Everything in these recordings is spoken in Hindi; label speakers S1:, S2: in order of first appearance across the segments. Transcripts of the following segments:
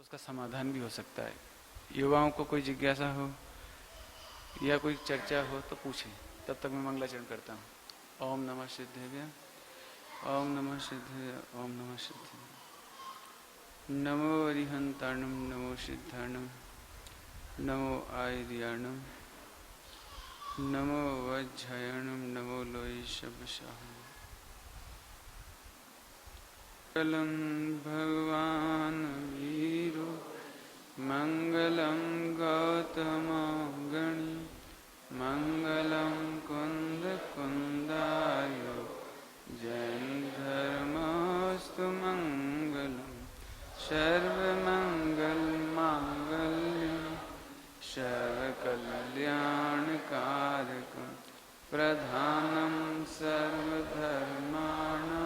S1: उसका समाधान भी हो सकता है। युवाओं को कोई जिज्ञासा हो या कोई चर्चा हो तो पूछें। तब तक मैं मंगलाचरण करता हूँ। ओम नमः सिद्धेभ्य, ओम नमः सिद्धेभ्य, ओम नमः सिद्धेभ्य। नमो अरिहंताणम, नमो सिद्धाणम, नमो आयर्याणम, नमो वज्रयाणम, नमो लोई शब्दशाहम। मंगलम भगवान वीरो, मंगलम गौतम गणी, मंगलम कुंद कुंदाय, जैन धर्मस्तु मंगलम, सर्वमंगल मांगल्यम, सर्वकल्याणकारकम, प्रधानम सर्वधर्माणां,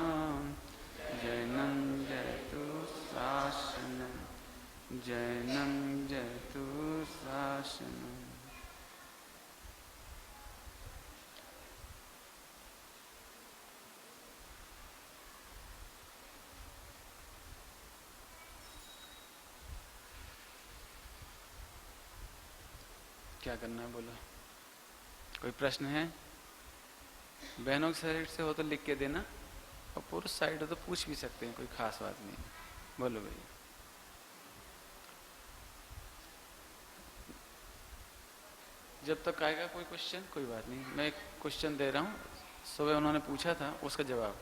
S1: जैनं जयतु शासनम, जैनं जयतु शासनम। क्या करना है बोलो? कोई प्रश्न है? बहनों के साइड से हो तो लिख के देना, और पुरुष साइड हो तो पूछ भी सकते हैं, कोई खास बात नहीं। बोलो भैया। जब तक आएगा कोई क्वेश्चन कोई बात नहीं। मैं एक क्वेश्चन दे रहा हूँ, सुबह उन्होंने पूछा था, उसका जवाब।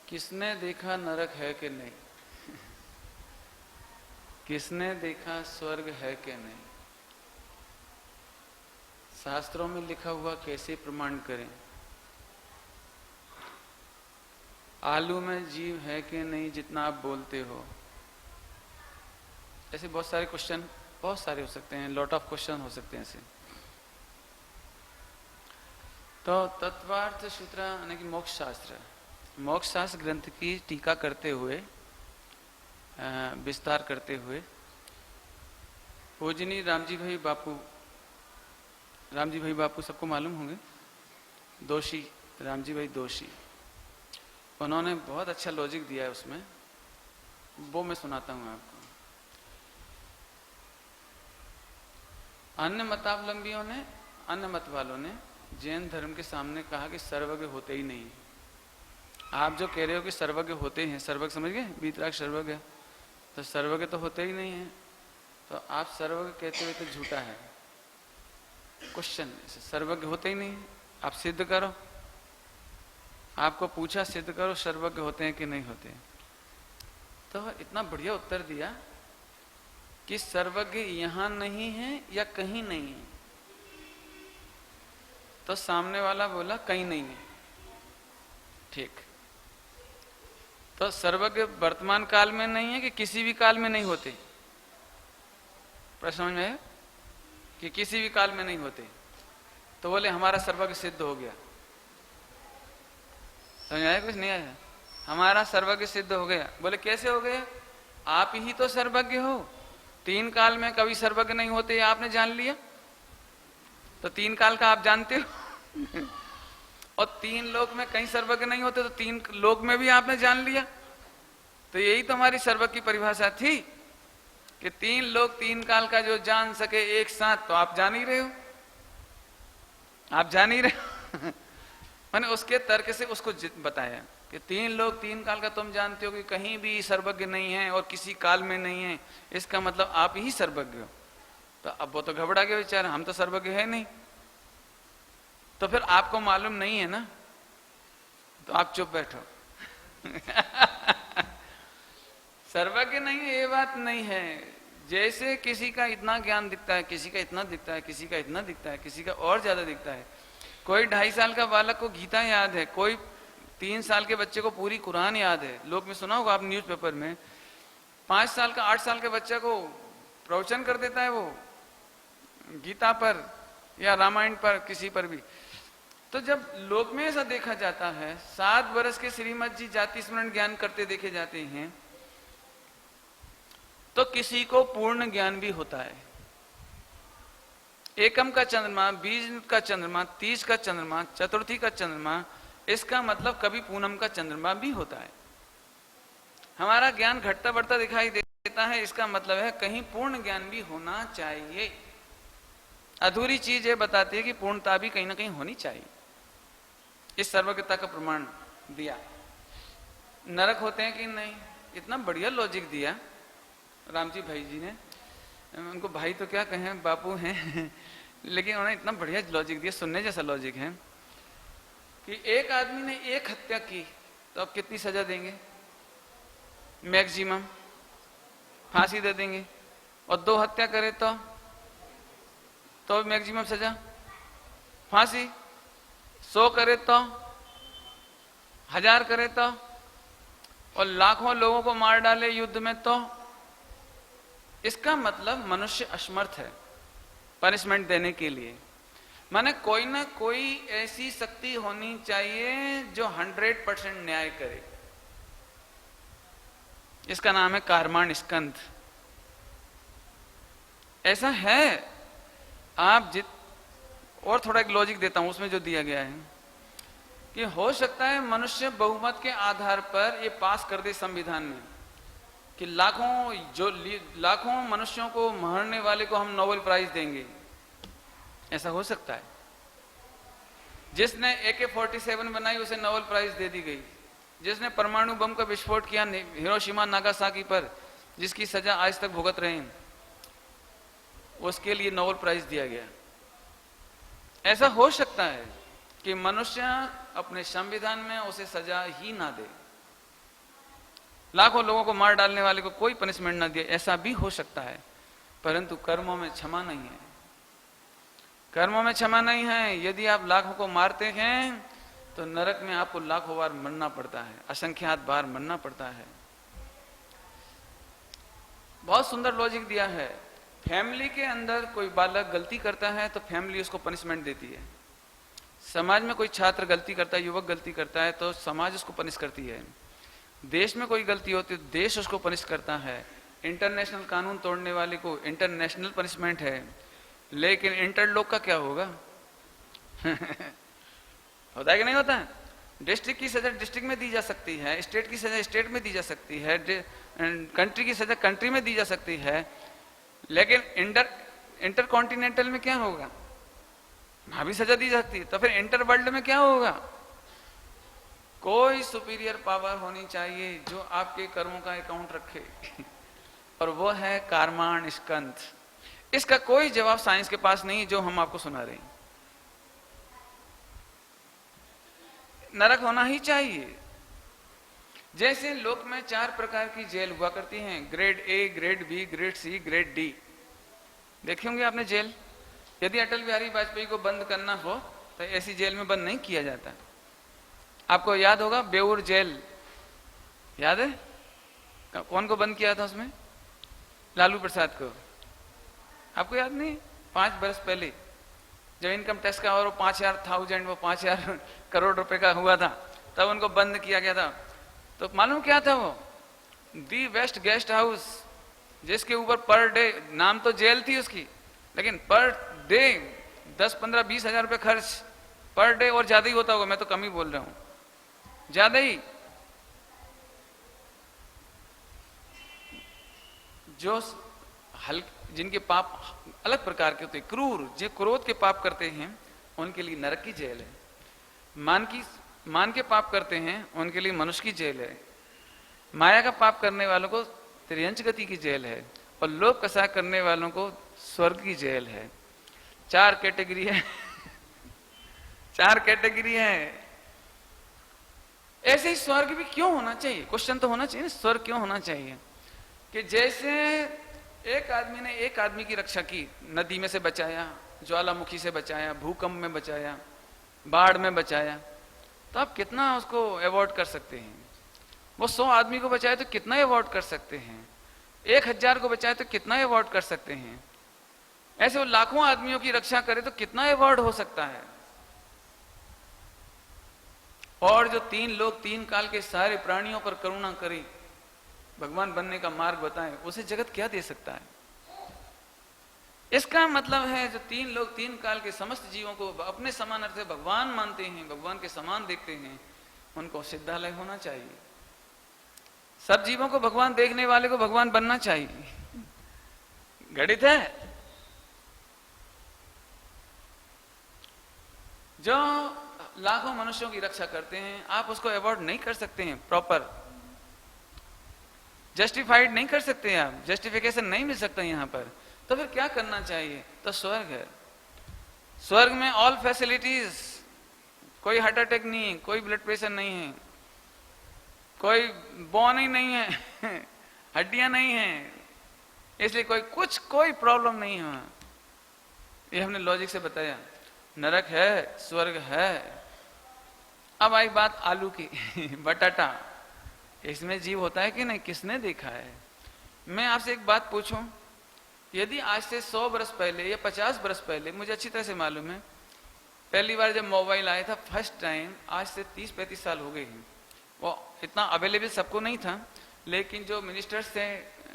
S1: किसने देखा नरक है कि नहीं? किसने देखा स्वर्ग है कि नहीं? शास्त्रों में लिखा हुआ कैसे प्रमाण करें? आलू में जीव है कि नहीं जितना आप बोलते हो? ऐसे बहुत सारे क्वेश्चन, बहुत सारे हो सकते हैं, लॉट ऑफ क्वेश्चन हो सकते हैं ऐसे। तो तत्वार्थ सूत्र यानी कि मोक्ष शास्त्र, मोक्ष शास्त्र ग्रंथ की टीका करते हुए, विस्तार करते हुए, पूजनी रामजी भाई बापू, रामजी भाई बापू सबको मालूम होंगे, दोषी, रामजी भाई दोषी, उन्होंने बहुत अच्छा लॉजिक दिया है उसमें, वो मैं सुनाता हूं आपको। अन्य मतावलंबियों ने, अन्य मत वालों ने जैन धर्म के सामने कहा कि सर्वज्ञ होते ही नहीं। आप जो कह रहे हो कि सर्वज्ञ होते हैं, सर्वज्ञ समझ गए, बीतराग सर्वज्ञ, तो सर्वज्ञ तो होते ही नहीं है, तो आप सर्वज्ञ कहते हुए तो झूठा है। क्वेश्चन, सर्वज्ञ होते ही नहीं, आप सिद्ध करो। आपको पूछा सिद्ध करो सर्वज्ञ होते हैं कि नहीं होते। तो इतना बढ़िया उत्तर दिया कि सर्वज्ञ यहां नहीं है या कहीं नहीं है। तो सामने वाला बोला कहीं नहीं है। ठीक, तो सर्वज्ञ वर्तमान काल में नहीं है कि किसी भी काल में नहीं होते? प्रश्न समझ में है कि किसी भी काल में नहीं होते। तो बोले हमारा सर्वज्ञ सिद्ध हो गया। समझ आया? कुछ नहीं आया? हमारा सर्वज्ञ सिद्ध हो गया। बोले कैसे हो गया? आप ही तो सर्वज्ञ हो। तीन काल में कभी सर्वज्ञ नहीं होते, आपने जान लिया। तो तीन काल का आप जानते हो। और तीन लोक में कहीं सर्वज्ञ नहीं होते, तो तीन लोक में भी आपने जान लिया। तो यही तो हमारी सर्वज्ञ की परिभाषा थी कि तीन लोक तीन काल का जो जान सके एक साथ, तो आप जान ही रहे हो। आप जान ही रहे हो। मैंने उसके तर्क से उसको बताया कि तीन लोग तीन काल का तुम जानते हो कि कहीं भी सर्वज्ञ नहीं है और किसी काल में नहीं है, इसका मतलब आप ही सर्वज्ञ हो। तो अब वो तो घबरा गया बेचारा, हम तो सर्वज्ञ है नहीं। तो फिर आपको मालूम नहीं है ना, तो आप चुप बैठो। सर्वज्ञ नहीं है ये बात नहीं है। जैसे किसी का इतना ज्ञान दिखता है, किसी का इतना दिखता है, किसी का इतना दिखता है, किसी का और ज्यादा दिखता है। कोई 2.5 साल का बालक को गीता याद है, कोई 3 साल के बच्चे को पूरी कुरान याद है। लोग में सुना होगा आप न्यूज़पेपर में, 5 साल का 8 साल के बच्चे को प्रवचन कर देता है वो गीता पर या रामायण पर, किसी पर भी। तो जब लोक में ऐसा देखा जाता है, 7 वर्ष के श्रीमद जी जाति स्मरण ज्ञान करते देखे जाते हैं, तो किसी को पूर्ण ज्ञान भी होता है। एकम का चंद्रमा, 20 का चंद्रमा, 30 का चंद्रमा, चतुर्थी का चंद्रमा, इसका मतलब कभी पूनम का चंद्रमा भी होता है। हमारा ज्ञान घटता बढ़ता दिखाई देता मिलता है, इसका मतलब है कहीं पूर्ण ज्ञान भी होना चाहिए। अधूरी चीज ये बताती है कि पूर्णता भी कहीं ना कहीं होनी चाहिए। इस सर्वज्ञता का प्रमाण दिया। नरक होते हैं कि नहीं, इतना बढ़िया लॉजिक दिया राम जी भाई जी ने। उनको भाई तो क्या कहें, बापू हैं लेकिन उन्होंने इतना बढ़िया लॉजिक दिया, सुनने जैसा लॉजिक है कि एक आदमी ने एक हत्या की तो अब कितनी सजा देंगे? मैक्सिमम फांसी दे देंगे। और 2 हत्या करे तो मैक्सिमम सजा फांसी। 100 करे तो, 1000 करे तो, और लाखों लोगों को मार डाले युद्ध में तो। इसका मतलब मनुष्य असमर्थ है पनिशमेंट देने के लिए। माने कोई ना कोई ऐसी शक्ति होनी चाहिए जो 100% न्याय करे। इसका नाम है कारमाण स्कंध। ऐसा है। आप और थोड़ा एक लॉजिक देता हूं उसमें जो दिया गया है कि हो सकता है मनुष्य बहुमत के आधार पर ये पास कर दे संविधान में कि लाखों मनुष्यों को मारने वाले को हम नोबेल प्राइज देंगे। ऐसा हो सकता है। जिसने AK-47 बनाई उसे नोबेल प्राइज दे दी गई। जिसने परमाणु बम का विस्फोट किया हिरोशिमा नागासाकी पर, जिसकी सजा आज तक भुगत रहे हैं, उसके लिए नोबेल प्राइज दिया गया। ऐसा हो सकता है कि मनुष्य अपने संविधान में उसे सजा ही ना दे, लाखों लोगों को मार डालने वाले को कोई पनिशमेंट ना दिए, ऐसा भी हो सकता है। परंतु कर्मों में क्षमा नहीं है। कर्मों में क्षमा नहीं है। यदि आप लाखों को मारते हैं तो नरक में आपको लाखों बार मरना पड़ता है, असंख्यात बार मरना पड़ता है। बहुत सुंदर लॉजिक दिया है। फैमिली के अंदर कोई बालक गलती करता है तो फैमिली उसको पनिशमेंट देती है। समाज में कोई छात्र गलती करता है, युवक गलती करता है तो समाज उसको पनिश करती है। देश में कोई गलती होती है तो देश उसको पनिश करता है। इंटरनेशनल कानून तोड़ने वाले को इंटरनेशनल पनिशमेंट है। लेकिन इंटरलोक का क्या होगा? होता है कि नहीं होता है? डिस्ट्रिक्ट की सजा डिस्ट्रिक्ट में दी जा सकती है, स्टेट की सजा स्टेट में दी जा सकती है, कंट्री की सजा कंट्री में दी जा सकती है। लेकिन इंटर कॉन्टिनेंटल में क्या होगा? वहां भी सजा दी जाती है। तो फिर इंटर वर्ल्ड में क्या होगा? कोई सुपीरियर पावर होनी चाहिए जो आपके कर्मों का अकाउंट रखे और वो है कारमाण स्कंध। इसका कोई जवाब साइंस के पास नहीं जो हम आपको सुना रहे हैं। नरक होना ही चाहिए। जैसे लोक में 4 प्रकार की जेल हुआ करती हैं, grade A, grade B, grade C, grade D। देखे होंगे आपने जेल। यदि अटल बिहारी वाजपेयी को बंद करना हो तो ऐसी जेल में बंद नहीं किया जाता। आपको याद होगा बेऊर जेल, याद है? कौन को बंद किया था उसमें? लालू प्रसाद को। आपको याद नहीं? 5 बरस पहले जब इनकम टैक्स का और 5,000 करोड़ रुपए का हुआ था तब उनको बंद किया गया था। तो मालूम क्या था वो? दी वेस्ट गेस्ट हाउस, जिसके ऊपर पर डे, नाम तो जेल थी उसकी, लेकिन पर डे 10, 15, 20 हजार रुपए खर्च पर डे। और ज्यादा ही होता होगा, मैं तो कम ही बोल रहा हूं, ज्यादा ही। जो जिनके पाप अलग प्रकार के होते हैं, क्रूर, जो क्रोध के पाप करते हैं उनके लिए नरक की जेल है। मान के पाप करते हैं उनके लिए मनुष्य की जेल है। माया का पाप करने वालों को त्रियंच गति की जेल है और लोभ कसा करने वालों को स्वर्ग की जेल है। 4 कैटेगरी है 4 कैटेगरी है। ऐसे ही स्वर्ग भी क्यों होना चाहिए? क्वेश्चन तो होना चाहिए, स्वर्ग क्यों होना चाहिए? कि जैसे एक आदमी ने एक आदमी की रक्षा की, नदी में से बचाया, ज्वालामुखी से बचाया, भूकंप में बचाया, बाढ़ में बचाया, तो आप कितना उसको अवॉर्ड कर सकते हैं? वो 100 आदमी को बचाए तो कितना अवॉर्ड कर सकते हैं? 1000 को बचाए तो कितना अवॉर्ड कर सकते हैं? ऐसे वो लाखों आदमियों की रक्षा करे तो कितना अवॉर्ड हो सकता है? और जो 3 लोग 3 काल के सारे प्राणियों पर करुणा करे, भगवान बनने का मार्ग बताए, उसे जगत क्या दे सकता है? इसका मतलब है जो 3 लोग 3 काल के समस्त जीवों को अपने समान अर्थ से भगवान मानते हैं, भगवान के समान देखते हैं, उनको सिद्धालय होना चाहिए। सब जीवों को भगवान देखने वाले को भगवान बनना चाहिए, गणित है। जो लाखों मनुष्यों की रक्षा करते हैं, आप उसको अवॉइड नहीं कर सकते हैं, प्रॉपर जस्टिफाइड नहीं कर सकते हैं, आप जस्टिफिकेशन नहीं मिल सकता यहां पर। तो फिर क्या करना चाहिए? तो स्वर्ग है। स्वर्ग में ऑल फैसिलिटीज, कोई हार्ट अटैक नहीं है, कोई ब्लड प्रेशर नहीं है, कोई बोन ही नहीं है हड्डियां नहीं है, इसलिए कोई प्रॉब्लम नहीं है वहां। ये हमने लॉजिक से बताया। नरक है, स्वर्ग है। अब आई बात आलू की बटाटा, इसमें जीव होता है कि नहीं, किसने देखा है? मैं आपसे एक बात पूछूं, यदि आज से 100 बरस पहले या 50 बरस पहले, मुझे अच्छी तरह से मालूम है, पहली बार जब मोबाइल आया था फर्स्ट टाइम, आज से 30-35 साल हो गए हैं, वो इतना अवेलेबल सबको नहीं था, लेकिन जो मिनिस्टर्स थे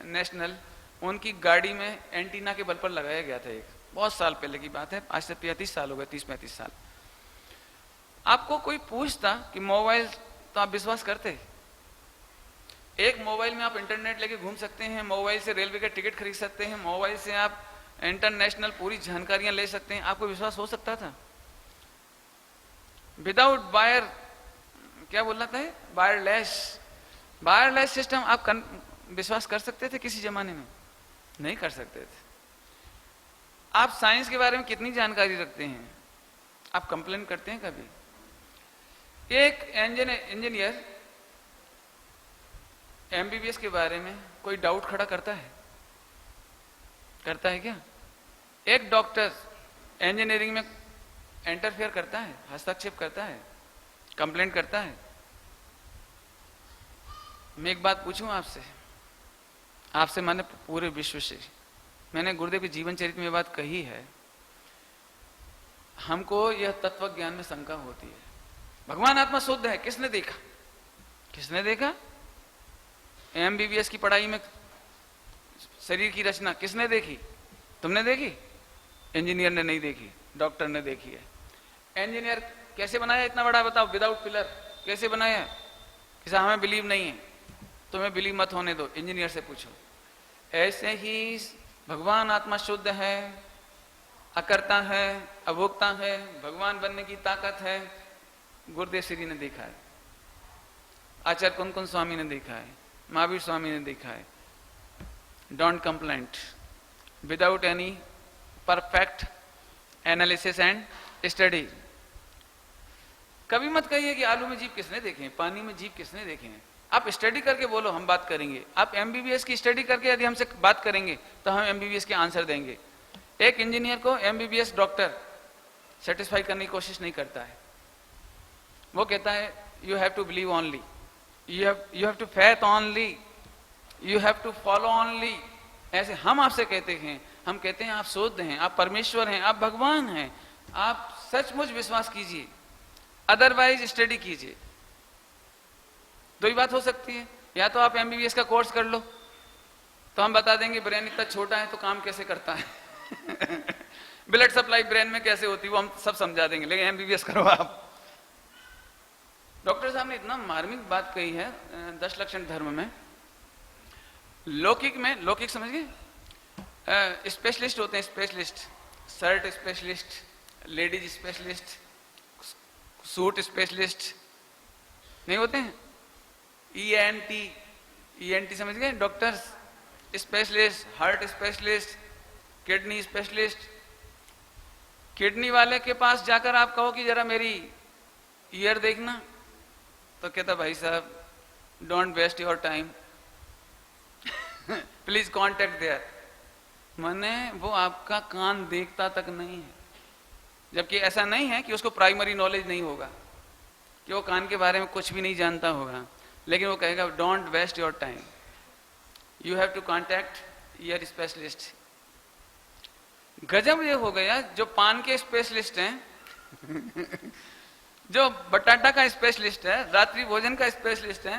S1: नेशनल, उनकी गाड़ी में एंटीना के बल पर लगाया गया था। एक बहुत साल पहले की बात है, आज से 35 साल हो गए, 30-35 साल। आपको कोई पूछता कि मोबाइल, तो आप विश्वास करते? एक मोबाइल में आप इंटरनेट लेके घूम सकते हैं, मोबाइल से रेलवे का टिकट खरीद सकते हैं, मोबाइल से आप इंटरनेशनल पूरी जानकारियां ले सकते हैं, आपको विश्वास हो सकता था? विदाउट वायर, क्या बोलना था, वायरलेस सिस्टम आप विश्वास कर सकते थे किसी जमाने में? नहीं कर सकते थे। आप साइंस के बारे में कितनी जानकारी रखते हैं? आप कंप्लेन करते हैं कभी? एक इंजीनियर एमबीबीएस के बारे में कोई डाउट खड़ा करता है? करता है क्या? एक डॉक्टर इंजीनियरिंग में इंटरफेयर करता है, हस्तक्षेप करता है, कंप्लेंट करता है? मैं एक बात पूछूं आपसे माने पूरे विश्व से, मैंने गुरुदेव के जीवन चरित्र में बात कही है, हमको यह तत्व ज्ञान में शंका होती है। भगवान आत्मा शुद्ध है, किसने देखा? किसने देखा? एमबीबीएस की पढ़ाई में शरीर की रचना किसने देखी? तुमने देखी? इंजीनियर ने नहीं देखी, डॉक्टर ने देखी है। इंजीनियर कैसे बनाया इतना बड़ा, बताओ, विदाउट पिलर कैसे बनाया? किसा हमें बिलीव नहीं है, तुम्हें बिलीव मत होने दो, इंजीनियर से पूछो। ऐसे ही भगवान आत्मा शुद्ध है, अकर्ता है, अभोक्ता है, भगवान बनने की ताकत है, गुरुदेव श्री ने देखा है, आचार्य कुंकुन स्वामी ने देखा है, महावीर स्वामी ने देखा है। Don't complaint without any perfect analysis and study. कभी मत कहिए कि आलू में जीव किसने देखे, पानी में जीव किसने देखे हैं। आप स्टडी करके बोलो, हम बात करेंगे। आप एमबीबीएस की स्टडी करके यदि हमसे बात करेंगे तो हम एमबीबीएस के आंसर देंगे। एक इंजीनियर को एमबीबीएस डॉक्टर सेटिस्फाई करने की कोशिश नहीं करता है, वो कहता है you have to believe only, you have to faith only, you have to follow only। ऐसे हम आपसे कहते हैं, हम कहते हैं आप शुद्ध हैं, आप परमेश्वर हैं, आप भगवान हैं, आप सचमुच विश्वास कीजिए, अदरवाइज स्टडी कीजिए। दो ही बात हो सकती है, या तो आप एमबीबीएस का कोर्स कर लो, तो हम बता देंगे ब्रेन इतना छोटा है तो काम कैसे करता है ब्लड सप्लाई ब्रेन में कैसे होती है वो हम सब समझा देंगे, लेकिन एमबीबीएस करो आप। डॉक्टर साहब ने इतना मार्मिक बात कही है 10 लक्षण धर्म में। लौकिक में, लौकिक समझ गए, स्पेशलिस्ट होते हैं, specialist, shirt specialist, ladies specialist, suit specialist नहीं होते हैं? ईएनटी समझ गए, doctors specialist, heart specialist, kidney specialist. Kidney वाले के पास जाकर आप कहो कि जरा मेरी ईयर देखना, तो कहता भाई साहब don't waste your time please contact there. माने वो आपका कान देखता तक नहीं है, जबकि ऐसा नहीं है कि उसको प्राइमरी नॉलेज नहीं होगा, कि वो कान के बारे में कुछ भी नहीं जानता होगा, लेकिन वो कहेगा don't waste your time, you have to contact ear specialist. गजब ये हो गया, जो पान के स्पेशलिस्ट हैं जो बटाटा का स्पेशलिस्ट है, रात्रि भोजन का स्पेशलिस्ट है,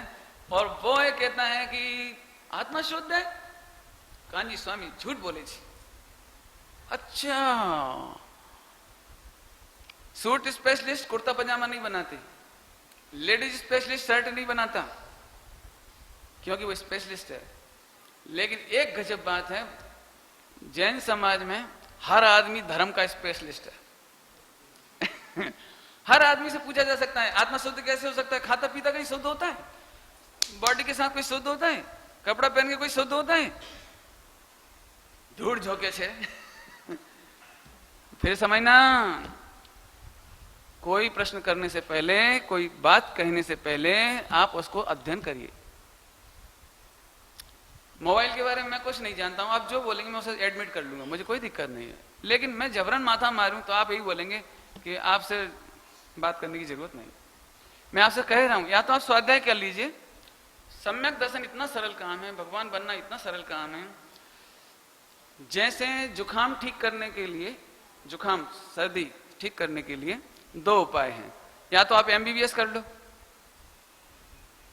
S1: और वो ये कहता है कि आत्मा शुद्ध है। कांजी स्वामी झूठ बोले जी। अच्छा, सूट स्पेशलिस्ट कुर्ता पजामा नहीं बनाते, लेडीज स्पेशलिस्ट शर्ट नहीं बनाता, क्योंकि वो स्पेशलिस्ट है। लेकिन एक गजब बात है, जैन समाज में हर आदमी धर्म का स्पेशलिस्ट है। हर आदमी से पूछा जा सकता है आत्मा शुद्ध कैसे हो सकता है? खाता पीता कहीं शुद्ध होता है? बॉडी के साथ कोई शुद्ध होता है? कपड़ा पहन के कोई शुद्ध होता है? धूड़ झोंके छे। फिर समझना, कोई प्रश्न करने से पहले, कोई बात कहने से पहले आप उसको अध्ययन करिए। मोबाइल के बारे में मैं कुछ नहीं जानता हूं, आप जो बोलेंगे मैं उसे एडमिट कर लूंगा, मुझे कोई दिक्कत नहीं है। लेकिन मैं जबरन माथा मारूं तो आप यही बोलेंगे कि आपसे बात करने की जरूरत नहीं। मैं आपसे कह रहा हूं, या तो आप स्वाध्याय कर लीजिए। सम्यक दर्शन इतना सरल काम है, भगवान बनना इतना सरल काम है। जैसे जुखाम ठीक करने के लिए, जुखाम सर्दी ठीक करने के लिए दो उपाय हैं। या तो आप एमबीबीएस कर लो,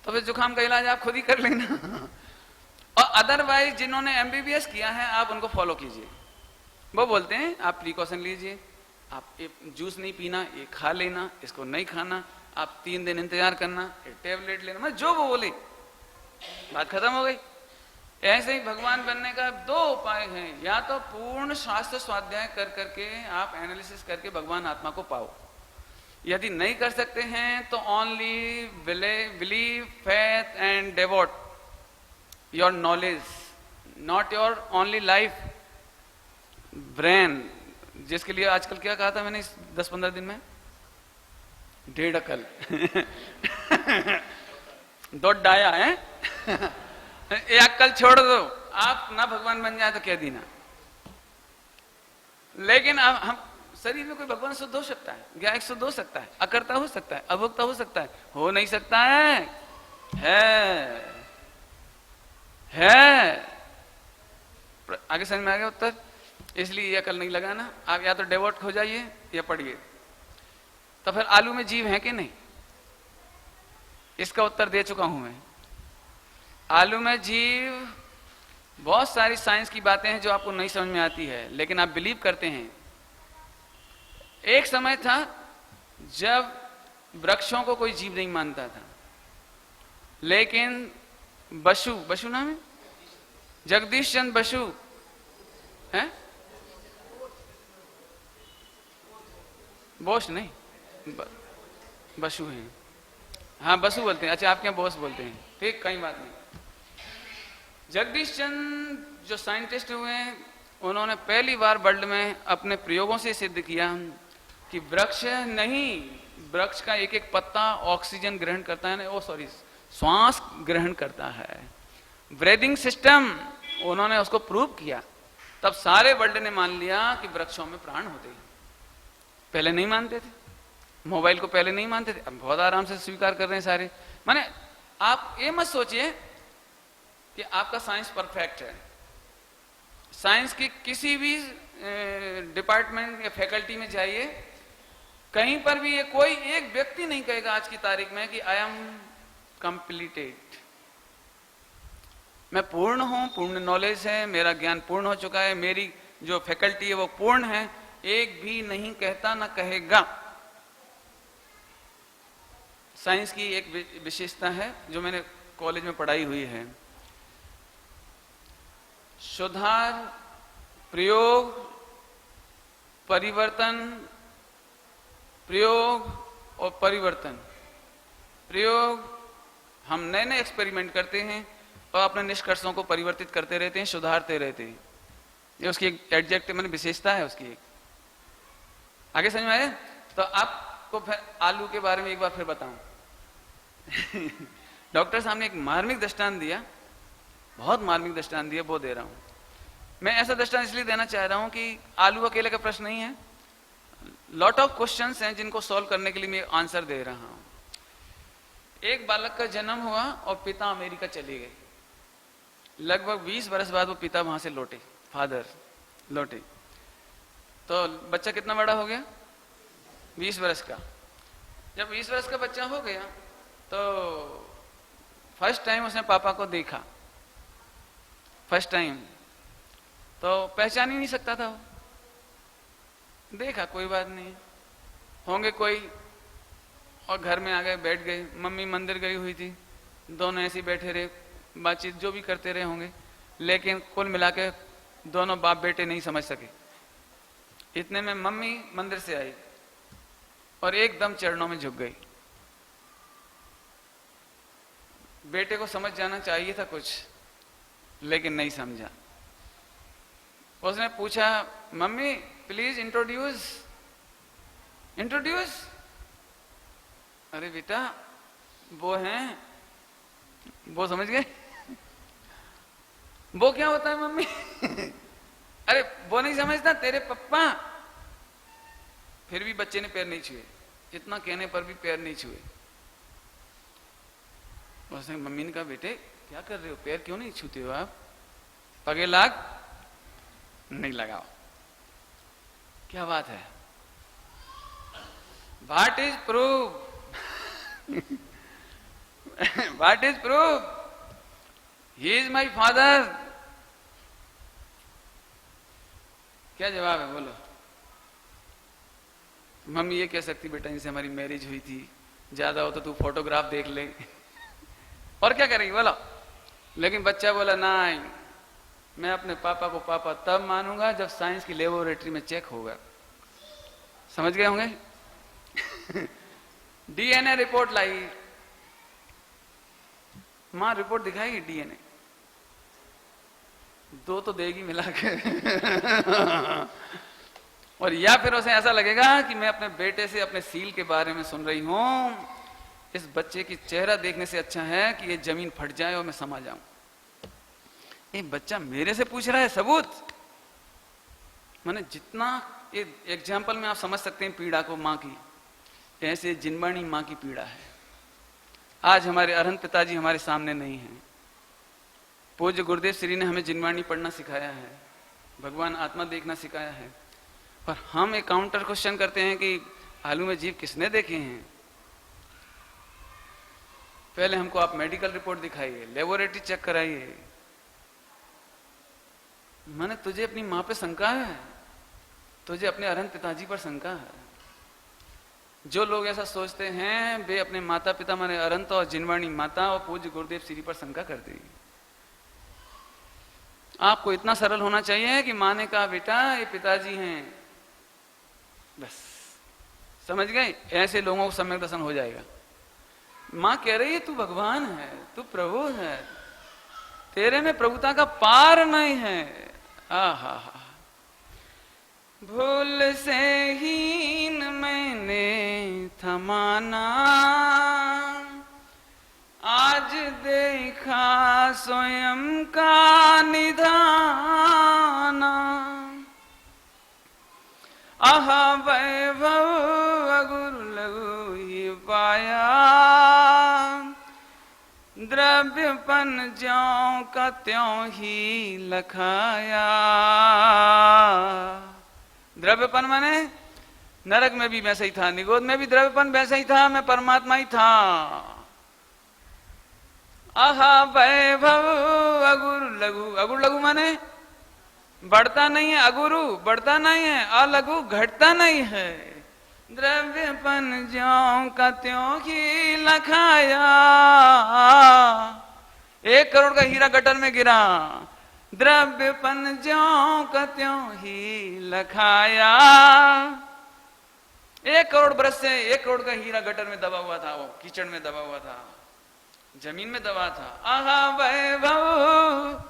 S1: तो फिर जुखाम का इलाज आप खुद ही कर लेना। और अदरवाइज जिन्होंने एमबीबीएस किया है आप उनको फॉलो कीजिए। वो बोलते हैं आप प्रिकॉशन लीजिए, आप जूस नहीं पीना, ये खा लेना, इसको नहीं खाना, आप 3 दिन इंतजार करना, एक टेबलेट लेना, मैं जो वो बोले बात खत्म हो गई। ऐसे ही भगवान बनने का 2 उपाय हैं। या तो पूर्ण शास्त्र स्वाध्याय कर करके आप एनालिसिस करके भगवान आत्मा को पाओ। यदि नहीं कर सकते हैं तो only believe, faith and devote your knowledge, not your only life brain, जिसके लिए आजकल क्या कहा था मैंने इस 10-15 दिन में, 1.5 अकल। 2 डाया है। ये अक्कल छोड़ दो, आप ना भगवान बन जाए तो कह दी ना। लेकिन अब हम शरीर में कोई भगवान शुद्ध हो सकता है, ज्ञान शुद्ध हो सकता है, अकर्ता हो सकता है, अभोक्ता हो सकता है, हो नहीं सकता है। आगे समझ में आ गया उत्तर? इसलिए ये अकल नहीं लगाना। आप या तो डेवोट हो जाइए या पढ़िए। तो फिर आलू में जीव है कि नहीं, इसका उत्तर दे चुका हूं मैं। आलू में जीव, बहुत सारी साइंस की बातें हैं जो आपको नहीं समझ में आती है, लेकिन आप बिलीव करते हैं। एक समय था जब वृक्षों को कोई जीव नहीं मानता था, लेकिन बसु नाम है, जगदीश चंद्र बसु है, बोस नहीं, बसु हैं, हाँ बसु बोलते हैं। अच्छा आपके यहाँ बोस बोलते हैं, ठीक, कहीं बात नहीं। जगदीश चंद्र जो साइंटिस्ट हुए हैं, उन्होंने पहली बार वर्ल्ड में अपने प्रयोगों से सिद्ध किया कि वृक्ष नहीं, वृक्ष का एक एक पत्ता ऑक्सीजन ग्रहण करता है, श्वास ग्रहण करता है, ब्रीदिंग सिस्टम, उन्होंने उसको प्रूव किया। तब सारे वर्ल्ड ने मान लिया कि वृक्षों में प्राण होते हैं। पहले नहीं मानते थे, मोबाइल को पहले नहीं मानते थे, अब बहुत आराम से स्वीकार कर रहे हैं सारे। माने आप ये मत सोचिए कि आपका साइंस परफेक्ट है। साइंस की किसी भी डिपार्टमेंट या फैकल्टी में जाइए, कहीं पर भी ये कोई एक व्यक्ति नहीं कहेगा आज की तारीख में कि आई एम कंप्लीटेड, मैं पूर्ण हूं, पूर्ण नॉलेज है, मेरा ज्ञान पूर्ण हो चुका है, मेरी जो फैकल्टी है वो पूर्ण है, एक भी नहीं कहता, ना कहेगा। साइंस की एक विशेषता है जो मैंने कॉलेज में पढ़ाई हुई है, सुधार, प्रयोग, परिवर्तन, प्रयोग और परिवर्तन। प्रयोग, हम नए नए एक्सपेरिमेंट करते हैं और अपने निष्कर्षों को परिवर्तित करते रहते हैं, सुधारते रहते हैं। ये उसकी एक एडजेक्टिव मैंने विशेषता है उसकी एक। आगे समझ में आया? तो आपको फिर आलू के बारे में एक बार फिर बताऊं। डॉक्टर साहब ने एक मार्मिक दृष्टांत दिया, बहुत मार्मिक दृष्टांत दिया, वो दे रहा हूं मैं। ऐसा दृष्टांत इसलिए देना चाह रहा हूं कि आलू अकेले का प्रश्न नहीं है, लॉट ऑफ क्वेश्चंस हैं जिनको सॉल्व करने के लिए मैं आंसर दे रहा हूं। एक बालक का जन्म हुआ और पिता अमेरिका चले गए। लगभग 20 वर्ष बाद वो पिता वहां से लौटे, फादर लौटे। तो बच्चा कितना बड़ा हो गया? 20 वर्ष का। जब 20 वर्ष का बच्चा हो गया तो फर्स्ट टाइम उसने पापा को देखा, फर्स्ट टाइम, तो पहचान ही नहीं सकता था वो। देखा, कोई बात नहीं, होंगे कोई, और घर में आ गए, बैठ गए। मम्मी मंदिर गई हुई थी, दोनों ऐसे बैठे रहे, बातचीत जो भी करते रहे होंगे, लेकिन कुल मिला के दोनों बाप बेटे नहीं समझ सके। इतने में मम्मी मंदिर से आई और एकदम चरणों में झुक गई। बेटे को समझ जाना चाहिए था कुछ, लेकिन नहीं समझा। उसने पूछा, मम्मी प्लीज इंट्रोड्यूस इंट्रोड्यूस। अरे बेटा वो हैं, वो समझ गए वो क्या होता है मम्मी अरे वो नहीं समझता, तेरे पप्पा। फिर भी बच्चे ने पैर नहीं छुए, इतना कहने पर भी पैर नहीं छुए। उसने मम्मी ने कहा, बेटे क्या कर रहे हो, पैर क्यों नहीं छूते हो आप, पगे लाग। नहीं लगाओ। क्या बात है, what is proof what is proof, he is my father. क्या जवाब है बोलो। मम्मी ये कह सकती, बेटा इनसे हमारी मैरिज हुई थी, ज्यादा हो तो तू फोटोग्राफ देख ले और क्या करेगी बोलो। लेकिन बच्चा बोला, नहीं, मैं अपने पापा को पापा तब मानूंगा जब साइंस की लेबोरेटरी में चेक होगा। समझ गए होंगे डीएनए रिपोर्ट लाई, मां रिपोर्ट दिखाएगी डीएनए, दो तो देगी मिला के और या फिर उसे ऐसा लगेगा कि मैं अपने बेटे से अपने सील के बारे में सुन रही हूं, इस बच्चे की चेहरा देखने से अच्छा है कि ये जमीन फट जाए और मैं समा जाऊं। ये बच्चा मेरे से पूछ रहा है सबूत। माने जितना एग्जाम्पल में आप समझ सकते हैं पीड़ा को मां की, ऐसे जिनवाणी मां की पीड़ा है। आज हमारे अरहंत पिताजी हमारे सामने नहीं है। पूज्य गुरुदेव श्री ने हमें जिनवाणी पढ़ना सिखाया है, भगवान आत्मा देखना सिखाया है, और हम एक काउंटर क्वेश्चन करते हैं कि आलू में जीव किसने देखे हैं। पहले हमको आप मेडिकल रिपोर्ट दिखाइए, लेबोरेटरी चेक कराइए। माने तुझे अपनी मां पे शंका है, तुझे अपने अरहंत पिताजी पर शंका है। जो लोग ऐसा सोचते हैं वे अपने माता पिता माने अरहंत और जिनवाणी माता और पूज्य गुरुदेव श्री पर शंका करते हैं। आपको इतना सरल होना चाहिए कि माँ ने कहा, बेटा ये पिताजी हैं, बस समझ गए। ऐसे लोगों को सम्यक दर्शन हो जाएगा। मां कह रही है तू भगवान है, तू प्रभु है, तेरे में प्रभुता का पार नहीं है। आहा, भूल से हीन मैंने थमाना, आज देखा स्वयं का निधाना। आहा वैभव गुरु लघु ही पाया, द्रव्यपन ज्यों का त्यों ही लखाया। द्रव्यपन माने नरक में भी वैसे ही था, निगोद में भी द्रव्यपन वैसे ही था, मैं परमात्मा ही था। आहा वैभव अगुरु लघु, अगुरु लघु माने बढ़ता नहीं है, अगुरु बढ़ता नहीं है, अलघु घटता नहीं है। द्रव्यपन ज्यों का त्यों ही लखाया। 1 करोड़ का हीरा गटर में गिरा, द्रव्यपन ज्यों का त्यों ही लखाया। 1 करोड़ बरस से 1 करोड़ का हीरा गटर में दबा हुआ था, वो कीचड़ में दबा हुआ था, जमीन में दबा था। आहा वैभव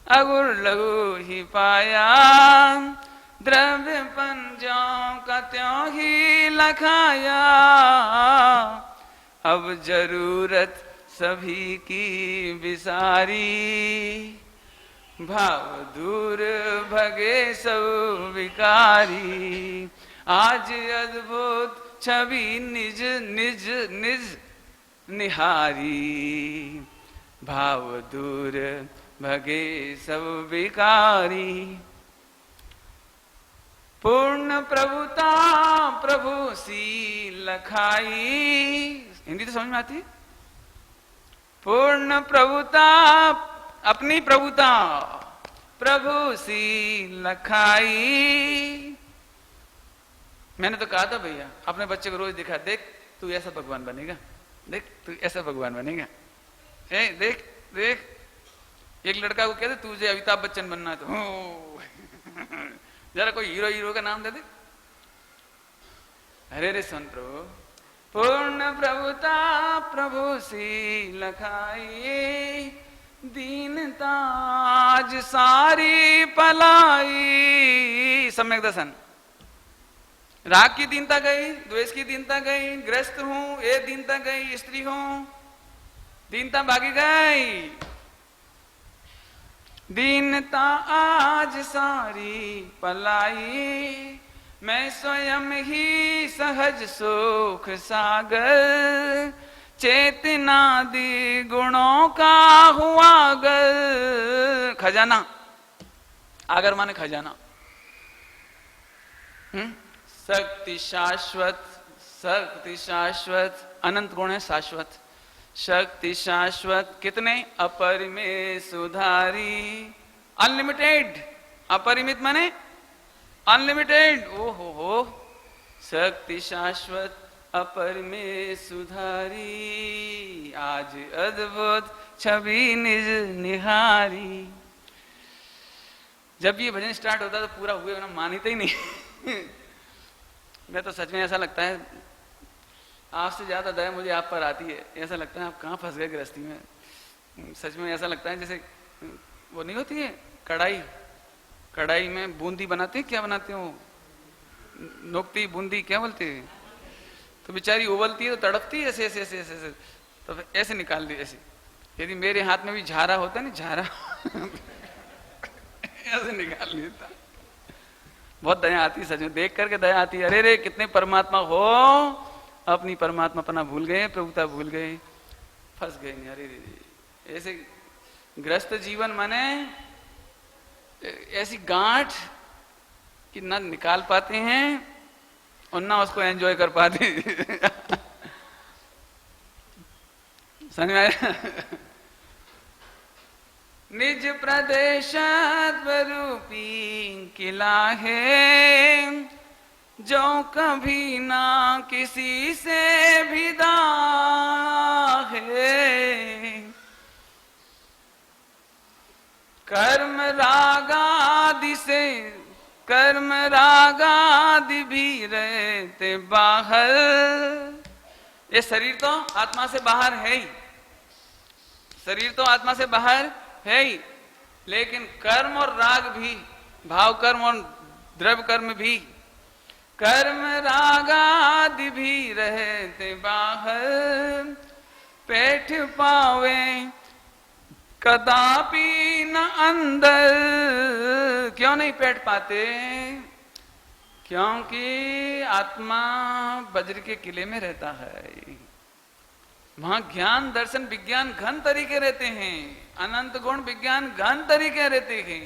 S1: अगुरु लघु ही पाया, द्रव्यपन ज्यों का त्यों ही लखाया। अब जरूरत सभी की विसारी, भाव दूर भगे सब विकारी। आज अद्भुत छवि निज निज निज निहारी, भाव दूर भगे सब विकारी। पूर्ण प्रभुता प्रभु सी लखाई। हिंदी तो समझ में आती है। पूर्ण प्रभुता अपनी प्रभुता प्रभु सी लखाई। मैंने तो कहा था भैया, अपने बच्चे को रोज दिखा, देख तू ऐसा भगवान बनेगा, देख तू ऐसा भगवान बनेगा। देख देख, एक लड़का को कहते तुझे अमिताभ बच्चन बनना है तो जरा कोई हीरो का नाम दे दे। अरे रे सुन प्रभु, पूर्ण प्रभुता प्रभु सी लखाई, दीनता आज सारी पलाई। सम्यक दर्शन। राग की दीनता गई, द्वेष की दीनता गई, ग्रस्त हूं ये दीनता गई, स्त्री हूं दीनता भागी गई। दीनता आज सारी पलाई, मैं स्वयं ही सहज सुख सागर, चेतनादि गुणों का हुआ गर। खजाना, आगर माने खजाना। शक्ति शाश्वत, शक्ति शाश्वत, अनंत गुण है शाश्वत। शक्ति शाश्वत कितने? अपरिमेय सुधारी, अनलिमिटेड। अपरिमित माने अनलिमिटेड। ओ हो, शक्ति शाश्वत अपरिमेय सुधारी, आज अद्भुत छवि निज निहारी। जब ये भजन स्टार्ट होता तो पूरा हुए ना मानते ही नहीं। मैं तो सच में ऐसा लगता है, आपसे ज्यादा दया मुझे आप पर आती है। ऐसा लगता है आप कहाँ फंस गए गृहस्थी में। सच में ऐसा लगता है जैसे वो नहीं होती है कढ़ाई, कढ़ाई में बूंदी बनाते हैं, क्या बनाते हो, नोकती बूंदी क्या बोलते हैं, तो बेचारी उबलती है तो तड़पती है ऐसे ऐसे ऐसे ऐसे, ऐसे तो फिर ऐसे निकाल दी ऐसे। यदि मेरे हाथ में भी झारा होता नहीं, झारा ऐसे निकाल लेता। बहुत दया आती है सच में, देख करके दया आती है। अरे रे कितने परमात्मा हो, अपनी परमात्मा अपना भूल गए, प्रभुता भूल गए, फंस गए। अरे रे, ऐसे ग्रस्त जीवन माने ऐसी गांठ कि ना निकाल पाते हैं और ना उसको एंजॉय कर पाते। समझ में आया? निज प्रदेश स्वरूपी किला है, जो कभी ना किसी से भिदा है। कर्म रागादि से, कर्म रागादि भी रहते बाहर। ये शरीर तो आत्मा से बाहर है ही, शरीर तो आत्मा से बाहर है ही, लेकिन कर्म और राग भी, भाव कर्म और द्रव्य कर्म भी, कर्म रागादि भी रहते बाहर। पेट पावे कदापि न अंदर। क्यों नहीं पेट पाते? क्योंकि आत्मा वज्र के किले में रहता है। वहां ज्ञान दर्शन विज्ञान घन तरीके रहते हैं, अनंत गुण विज्ञान घन तरीके रहते हैं,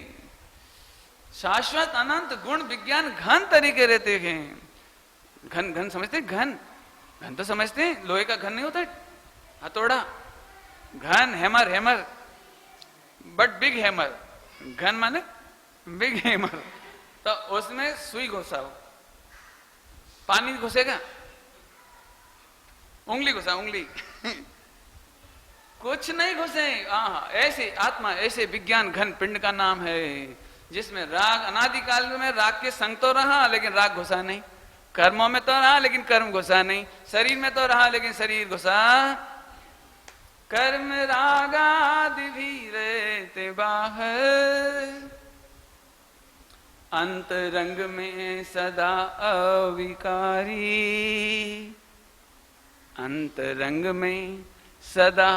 S1: शाश्वत अनंत गुण विज्ञान घन तरीके रहते हैं। घन घन समझते? घन घन तो समझते, लोहे का घन नहीं होता हथौड़ा, घन hammer, hammer but big hammer. घन माने बिग हैमर। तो उसमें सुई घुसाओ, पानी घुसेगा, उंगली घुसा, उंगली कुछ नहीं घुसे। ऐसे आत्मा, ऐसे विज्ञान घन पिंड का नाम है, जिसमें राग अनादिकाल में राग के संग तो रहा लेकिन राग घुसा नहीं, कर्मों में तो रहा लेकिन कर्म घुसा नहीं, शरीर में तो रहा लेकिन शरीर घुसा। कर्म रागादि भी रहते बाहर, अंतरंग में सदा अविकारी। अंतरंग में सदा,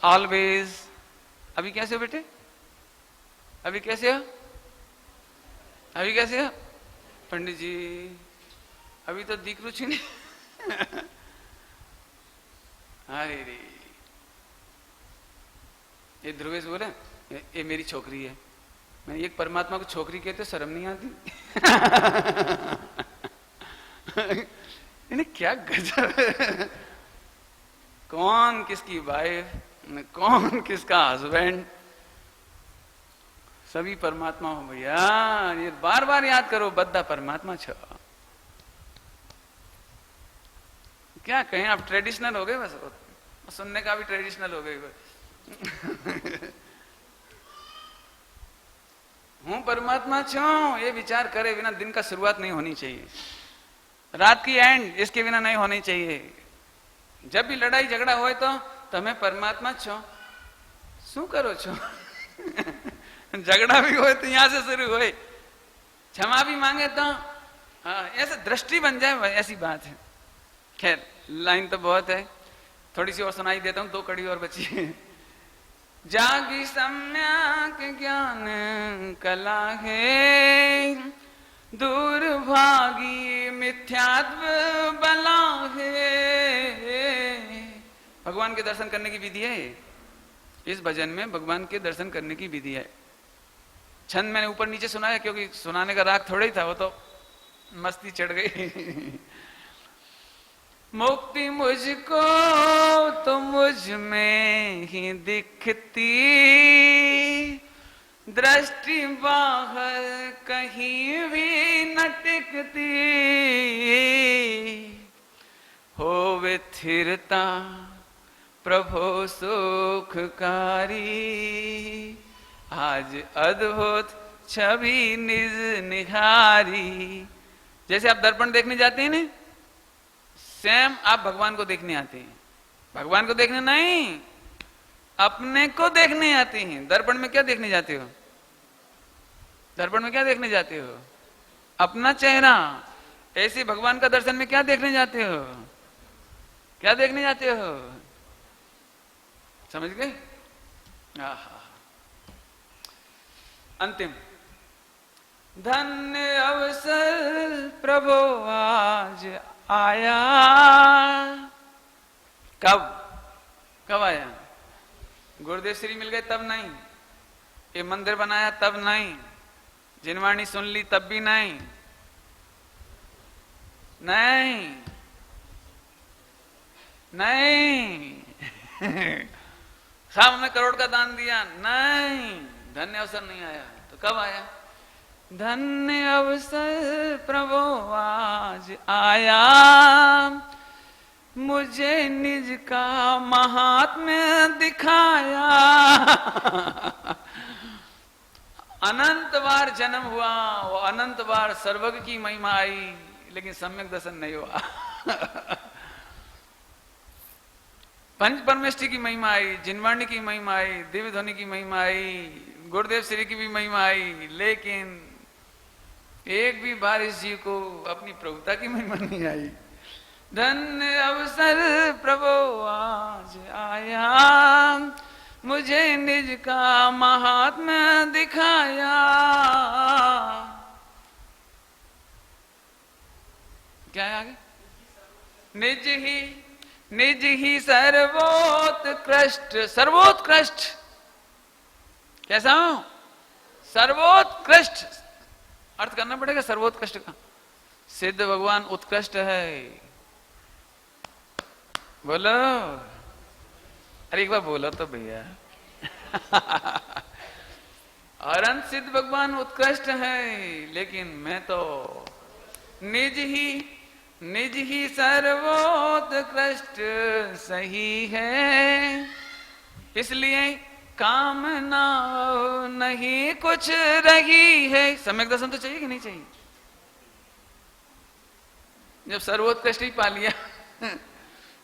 S1: ऑलवेज। अभी कैसे हो बेटे? अभी कैसे हो? अभी कैसे हो पंडित जी? अभी तो दिख रुचि नहीं। अरे रे, ये ध्रुवेश बोले ये मेरी छोकरी है। मैं एक परमात्मा को छोकरी कहते शर्म नहीं आती? इन्हें क्या गजब। कौन किसकी वाइफ, कौन किसका हस्बैंड, सभी परमात्मा हो भैया। ये बार बार याद करो, बद्दा परमात्मा छ। क्या कहें, आप ट्रेडिशनल हो गए, बस सुनने का भी ट्रेडिशनल हो गए। हूं परमात्मा छूं, ये विचार करे बिना दिन का शुरुआत नहीं होनी चाहिए, रात की एंड इसके बिना नहीं होनी चाहिए। जब भी लड़ाई झगड़ा होए तो તમે परमात्मा छो, शू करो छो? झगड़ा भी होए तो यहां से शुरू होए, क्षमा भी मांगे तो हाँ, ऐसे दृष्टि बन जाए, ऐसी बात है। खैर लाइन तो बहुत है, थोड़ी सी और सुनाई देता हूं, 2 कड़ी और बची है। जागी सम्यक ज्ञान कला है, दूर भागी मिथ्यात्व बला है। भगवान के दर्शन करने की विधि है, इस भजन में भगवान के दर्शन करने की विधि है। छंद मैंने ऊपर नीचे सुनाया क्योंकि सुनाने का राग थोड़ा ही था, वो तो मस्ती चढ़ गई। मुक्ति मुझको तो मुझ में ही दिखती, दृष्टि बाहर कहीं भी न टिकती। होवे स्थिरता प्रभो सुखकारी, आज अद्भुत छवि निज निहारी। जैसे आप दर्पण देखने जाते हैं ना, सेम आप भगवान को देखने आते हैं। भगवान को देखने नहीं, अपने को देखने आते हैं। दर्पण में क्या देखने जाते हो? दर्पण में क्या देखने जाते हो? अपना चेहरा। ऐसे भगवान का दर्शन में क्या देखने जाते हो? क्या देखने जाते हो? समझ गए? अंतिम, धन्य अवसर प्रभु आज आया। कब आया? गुरुदेव श्री मिल गए तब नहीं, ये मंदिर बनाया तब नहीं, जिनवाणी सुन ली तब भी नहीं, नहीं नहीं। साहब हमने करोड़ का दान दिया, नहीं, धन्य अवसर नहीं आया। तो कब आया? धन्य अवसर प्रभु आज आया, मुझे निज का महात्म्य दिखाया। अनंत बार जन्म हुआ, वो अनंत बार सर्वज्ञ की महिमा आई, लेकिन सम्यक दर्शन नहीं हुआ। पंच परमेष्ठी की महिमा आई, जिनवाणी की महिमा आई, दिव्य ध्वनि की महिमा आई, गुरुदेव श्री की भी महिमा आई, लेकिन एक भी बार इस जीव को अपनी प्रभुता की महिमा नहीं आई। धन्य अवसर प्रभु आज आया, मुझे निज का महात्म्य दिखाया। क्या है आगे? निज ही सर्वोत्कृष्ट। सर्वोत्कृष्ट कैसा हो? सर्वोत्कृष्ट अर्थ करना पड़ेगा सर्वोत्कृष्ट का। सिद्ध भगवान उत्कृष्ट है। बोलो, अरे एक बार बोलो तो भैया। और अंत सिद्ध भगवान उत्कृष्ट है, लेकिन मैं तो निज ही सर्वोत्कृष्ट सही है, इसलिए कामना नहीं कुछ रही है। सम्यक दर्शन तो चाहिए कि नहीं चाहिए? जब सर्वोत्कृष्ट ही पा लिया,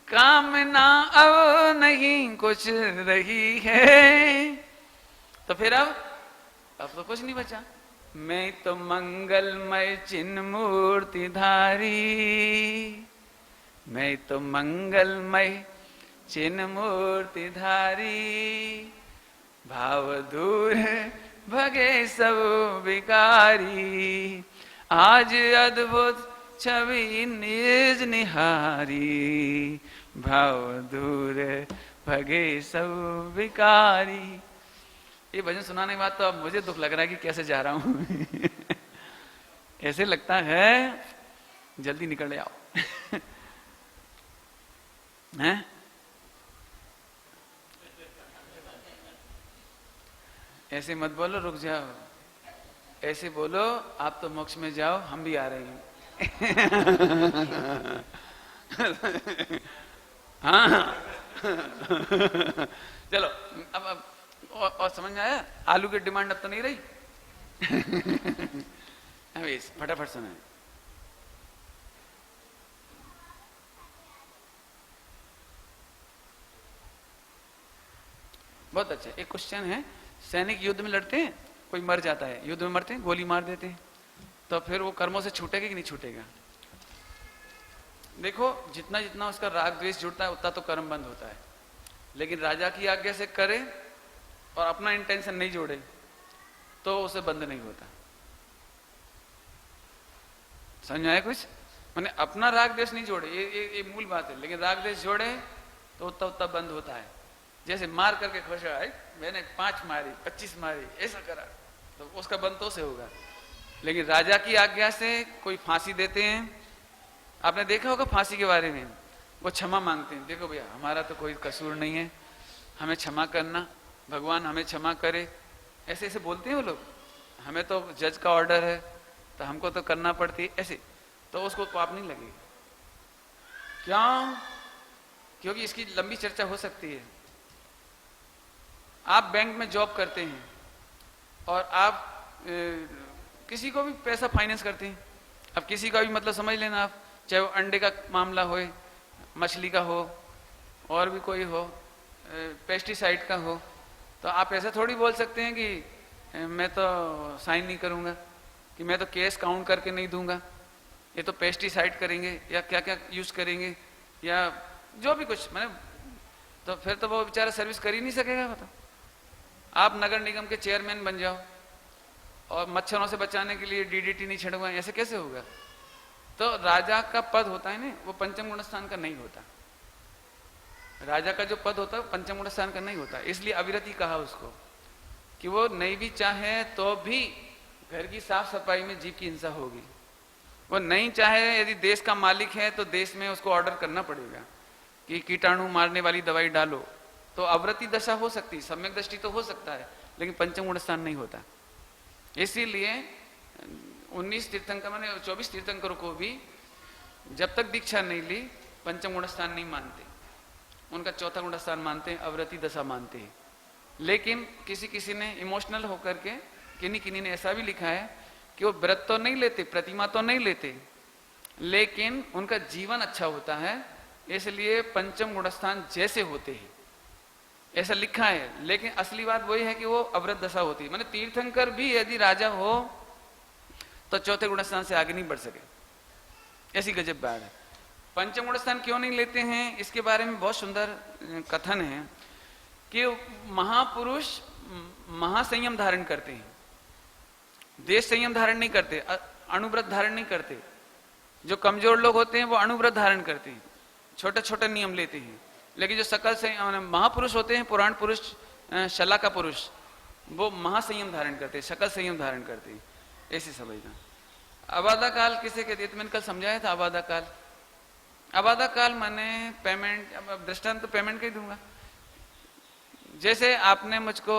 S1: कामना अब नहीं कुछ रही है, तो फिर अब तो कुछ नहीं बचा। मैं तो मंगलमय चिन्ह मूर्ति धारी, मैं तो मंगलमय चिन्ह मूर्ति धारी, भाव दूर भगे सब विकारी, आज अद्भुत छवि निज निहारी, भाव दूर भगे सब विकारी। ये भजन सुनाने के बाद तो अब मुझे दुख लग रहा है कि कैसे जा रहा हूं। ऐसे लगता है जल्दी निकल आओ। हैं? ऐसे मत बोलो रुक जाओ, ऐसे बोलो आप तो मोक्ष में जाओ, हम भी आ रहे हैं। हाँ, चलो अब और समझ में आया? आलू की डिमांड अब तो नहीं रही। अभी फटाफट सुनाए। बहुत अच्छा। एक क्वेश्चन है, सैनिक युद्ध में लड़ते हैं, कोई मर जाता है, युद्ध में मरते हैं, गोली मार देते हैं, तो फिर वो कर्मों से छूटेगा कि नहीं छूटेगा? देखो, जितना जितना उसका राग द्वेष जुड़ता है उतना तो कर्म बंद होता है, लेकिन राजा की आज्ञा से करे और अपना इंटेंशन नहीं जोड़े तो उसे बंद नहीं होता। समझ में आया कुछ? मैंने अपना राग द्वेष नहीं जोड़े, ये मूल बात है, लेकिन राग द्वेष जोड़े तो उतना उतना बंद होता है। जैसे मार करके खुश है, मैंने 5 मारी 25 मारी ऐसा करा, तो उसका बंद तो से होगा। लेकिन राजा की आज्ञा से कोई फांसी देते हैं, आपने देखा होगा फांसी के बारे में, वो क्षमा मांगते हैं, देखो भैया हमारा तो कोई कसूर नहीं है, हमें क्षमा करना, भगवान हमें क्षमा करे, ऐसे ऐसे बोलते हैं वो लोग। हमें तो जज का ऑर्डर है तो हमको तो करना पड़ती है ऐसे, तो उसको पाप नहीं लगेगा। क्यों? क्योंकि इसकी लंबी चर्चा हो सकती है। आप बैंक में जॉब करते हैं और आप किसी को भी पैसा फाइनेंस करते हैं। अब किसी का भी मतलब समझ लेना आप, चाहे वो अंडे का मामला हो, मछली का हो, और भी कोई हो, पेस्टिसाइड का हो, तो आप ऐसा थोड़ी बोल सकते हैं कि मैं तो साइन नहीं करूंगा, कि मैं तो केस काउंट करके नहीं दूंगा, ये तो पेस्टिसाइड करेंगे या क्या क्या यूज करेंगे या जो भी कुछ, मैंने तो फिर तो वो बेचारा सर्विस कर ही नहीं सकेगा। बताओ, आप नगर निगम के चेयरमैन बन जाओ और मच्छरों से बचाने के लिए डीडीटी नहीं छिड़कवाएं, ऐसे कैसे होगा? तो राजा का पद होता है ना, वो पंचम गुण स्थान का नहीं होता। राजा का जो पद होता है पंचम गुण स्थान का नहीं होता, इसलिए अविरति कहा उसको, कि वो नहीं भी चाहे तो भी घर की साफ सफाई में जीव की हिंसा होगी। वो नहीं चाहे, यदि देश का मालिक है तो देश में उसको ऑर्डर करना पड़ेगा कि कीटाणु मारने वाली दवाई डालो, तो अवृत्ति दशा हो सकती है, सम्यक दृष्टि तो हो सकता है, लेकिन पंचम गुण स्थान नहीं होता। इसीलिए 19 तीर्थंकर माने 24 तीर्थंकरों को भी जब तक दीक्षा नहीं ली पंचम गुण स्थान नहीं मानते, उनका चौथा गुण स्थान मानते हैं, अवृत्ति दशा मानते हैं। लेकिन किसी किसी ने इमोशनल होकर के, किन्हीं किन्हीं ने ऐसा भी लिखा है कि वो व्रत तो नहीं लेते, प्रतिमा तो नहीं लेते, लेकिन उनका जीवन अच्छा होता है, इसलिए पंचम गुण स्थान जैसे होते हैं, ऐसा लिखा है। लेकिन असली बात वही है कि वो अवृत दशा होती है। माने तीर्थंकर भी यदि राजा हो तो चौथे गुण स्थान से आगे नहीं बढ़ सके, ऐसी गजब बात है। पंचम गुण स्थान क्यों नहीं लेते हैं, इसके बारे में बहुत सुंदर कथन है कि महापुरुष महासंयम धारण करते हैं, देश संयम धारण नहीं करते, अणुव्रत धारण नहीं करते। जो कमजोर लोग होते हैं वो अणुव्रत धारण करते हैं, छोटे छोटे नियम लेते हैं। लेकिन जो सकल संयम महापुरुष होते हैं, पुराण पुरुष, शला का पुरुष, वो महासंयम धारण करते हैं, सकल संयम धारण करते हैं, ऐसे समझना। अबाधा काल किसे कहते हैं? मैंने कल समझाया था अबाधा काल। अबाधा काल माने पेमेंट, दृष्टांत तो पेमेंट का ही दूंगा। जैसे आपने मुझको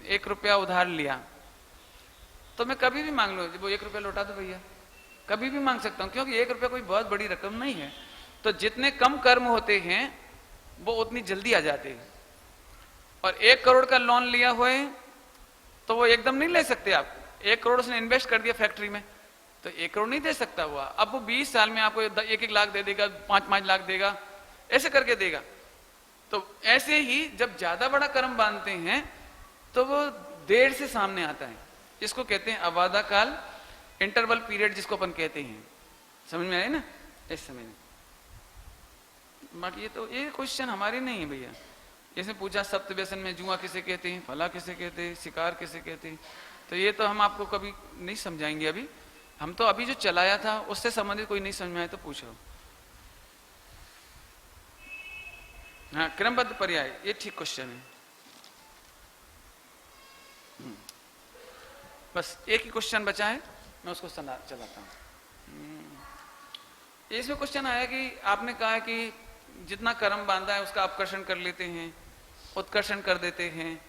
S1: 1 रुपया उधार लिया, तो मैं कभी भी मांग लो, वो 1 रुपया लौटा दो भैया, कभी भी मांग सकता हूं, क्योंकि 1 रुपया कोई बहुत बड़ी रकम नहीं है। तो जितने कम कर्म होते हैं वो उतनी जल्दी आ जाते हैं। और 1 करोड़ का लोन लिया हुआ है तो वो एकदम नहीं ले सकते आप। 1 करोड़ उसने इन्वेस्ट कर दिया फैक्ट्री में, तो 1 करोड़ नहीं दे सकता हुआ। अब वो 20 साल में आपको 1-1 लाख दे देगा, 5-5 लाख देगा, ऐसे करके देगा। तो ऐसे ही जब ज्यादा बड़ा कर्म बांधते हैं तो वो देर से सामने आता है। इसको कहते हैं अबाधा काल, इंटरवल पीरियड जिसको अपन कहते हैं। समझ में आए ना? इस समय बाकी ये तो ये क्वेश्चन हमारे नहीं है भैया। जैसे पूछा सप्त व्यसन में जुआ किसे कहते हैं, फला किसे कहते हैं, शिकार किसे कहते हैं, तो ये तो हम आपको कभी नहीं समझाएंगे। अभी हम तो अभी जो चलाया था उससे संबंधित कोई नहीं समझ में आए तो पूछो। हाँ, क्रमबद्ध पर्याय, ये ठीक क्वेश्चन है। बस एक ही क्वेश्चन बचा है, मैं उसको चलाता हूँ। इसमें क्वेश्चन आया कि आपने कहा कि जितना कर्म बांधा है उसका अपकर्षण कर लेते हैं, उत्कर्षण कर देते हैं,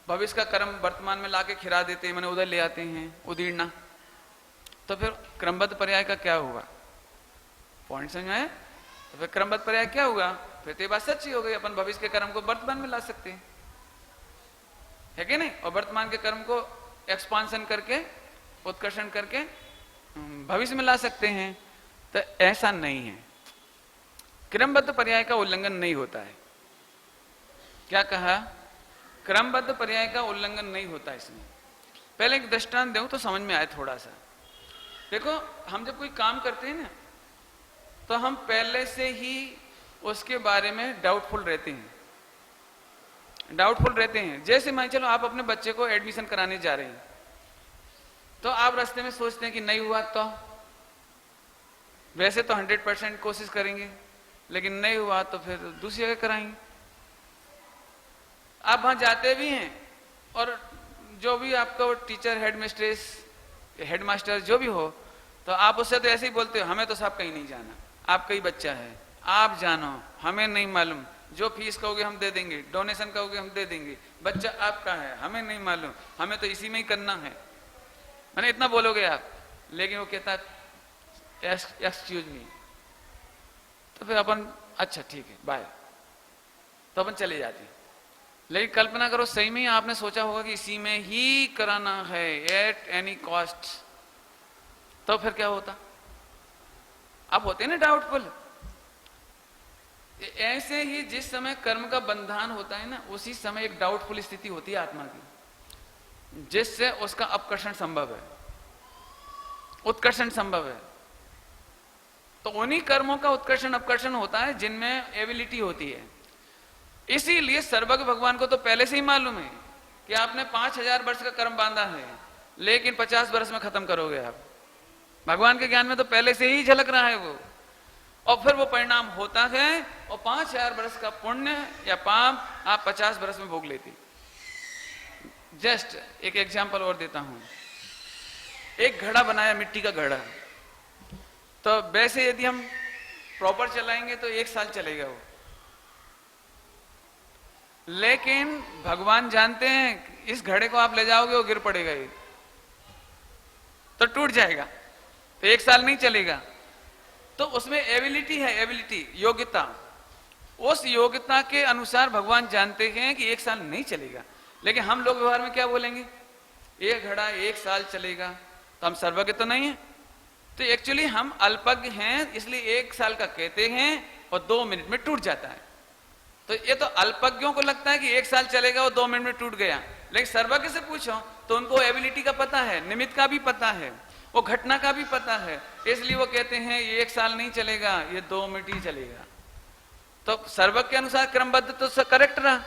S1: भविष्य का कर्म वर्तमान में लाके खिरा देते हैं, मैंने उधर ले आते हैं, उदीर्णा। तो फिर क्रमबद्ध पर्याय का क्या हुआ? पॉइंट समझ में आया? तो फिर क्रमबद्ध पर्याय क्या हुआ? फिर तो ये बात सच्ची हो गई, अपन भविष्य के कर्म को वर्तमान में ला सकते हैं, है कि नहीं? और वर्तमान के कर्म को एक्सपांशन करके, उत्कर्षण करके भविष्य में ला सकते हैं। तो ऐसा नहीं है, क्रमबद्ध पर्याय का उल्लंघन नहीं होता है। क्या कहा? क्रमबद्ध पर्याय का उल्लंघन नहीं होता। इसमें पहले एक दृष्टांत दूं तो समझ में आए थोड़ा सा। देखो, हम जब कोई काम करते हैं ना, तो हम पहले से ही उसके बारे में डाउटफुल रहते हैं। जैसे मान चलो आप अपने बच्चे को एडमिशन कराने जा रहे हैं, तो आप रास्ते में सोचते हैं कि नहीं हुआ तो, वैसे तो 100% कोशिश करेंगे, लेकिन नहीं हुआ तो फिर दूसरी जगह कराएंगे। आप वहां जाते भी हैं और जो भी आपका टीचर, हेडमिस्ट्रेस, हेडमास्टर जो भी हो, तो आप उससे तो ऐसे ही बोलते हो, हमें तो साहब कहीं नहीं जाना, आपका ही बच्चा है, आप जानो, हमें नहीं मालूम, जो फीस कहोगे हम दे देंगे, डोनेशन कहोगे हम दे देंगे, बच्चा आपका है, हमें नहीं मालूम, हमें तो इसी में ही करना है। मैंने इतना बोलोगे आप, लेकिन वो कहता एक्सक्यूज मी, तो फिर अपन अच्छा ठीक है बाय, तो अपन चले जाते हैं। लेकिन कल्पना करो सही में ही आपने सोचा होगा कि इसी में ही कराना है एट एनी कॉस्ट, तो फिर क्या होता? आप होते ना डाउटफुल। ऐसे ही जिस समय कर्म का बंधन होता है ना, उसी समय एक डाउटफुल स्थिति होती है आत्मा की, जिससे उसका अपकर्षण संभव है, उत्कर्षण संभव है। तो उन्हीं कर्मों का उत्कर्षण अपकर्षण होता है जिनमें एबिलिटी होती है। इसीलिए सर्वज्ञ भगवान को तो पहले से ही मालूम है कि आपने 5000 वर्ष का कर्म बांधा है, लेकिन 50 वर्ष में खत्म करोगे आप। भगवान के ज्ञान में तो पहले से ही झलक रहा है वो, और फिर वो परिणाम होता है, और 5000 वर्ष का पुण्य या पाप आप 50 वर्ष में भोग लेती। जस्ट एक एग्जाम्पल और देता हूं। एक घड़ा बनाया, मिट्टी का घड़ा, तो वैसे यदि हम प्रॉपर चलाएंगे तो 1 साल चलेगा वो, लेकिन भगवान जानते हैं इस घड़े को आप ले जाओगे वो गिर पड़ेगा, ये तो टूट जाएगा, तो 1 साल नहीं चलेगा। तो उसमें एबिलिटी है, एबिलिटी, योग्यता, उस योग्यता के अनुसार भगवान जानते हैं कि 1 साल नहीं चलेगा। लेकिन हम लोग व्यवहार में क्या बोलेंगे? ये घड़ा 1 साल चलेगा, तो हम सर्वज्ञ तो नहीं है, तो एक्चुअली हम अल्पज्ञ हैं, इसलिए 1 साल का कहते हैं और 2 मिनट में टूट जाता है। तो ये तो अल्पज्ञों को लगता है कि 1 साल चलेगा, वो 2 मिनट में टूट गया। लेकिन सर्वज्ञ से पूछो तो उनको एबिलिटी का पता है, निमित्त का भी पता है, वो घटना का भी पता है, इसलिए वो कहते हैं ये 1 साल नहीं चलेगा, ये 2 मिनट ही चलेगा। तो सर्वज्ञ के अनुसार क्रमबद्ध तो करेक्ट रहा,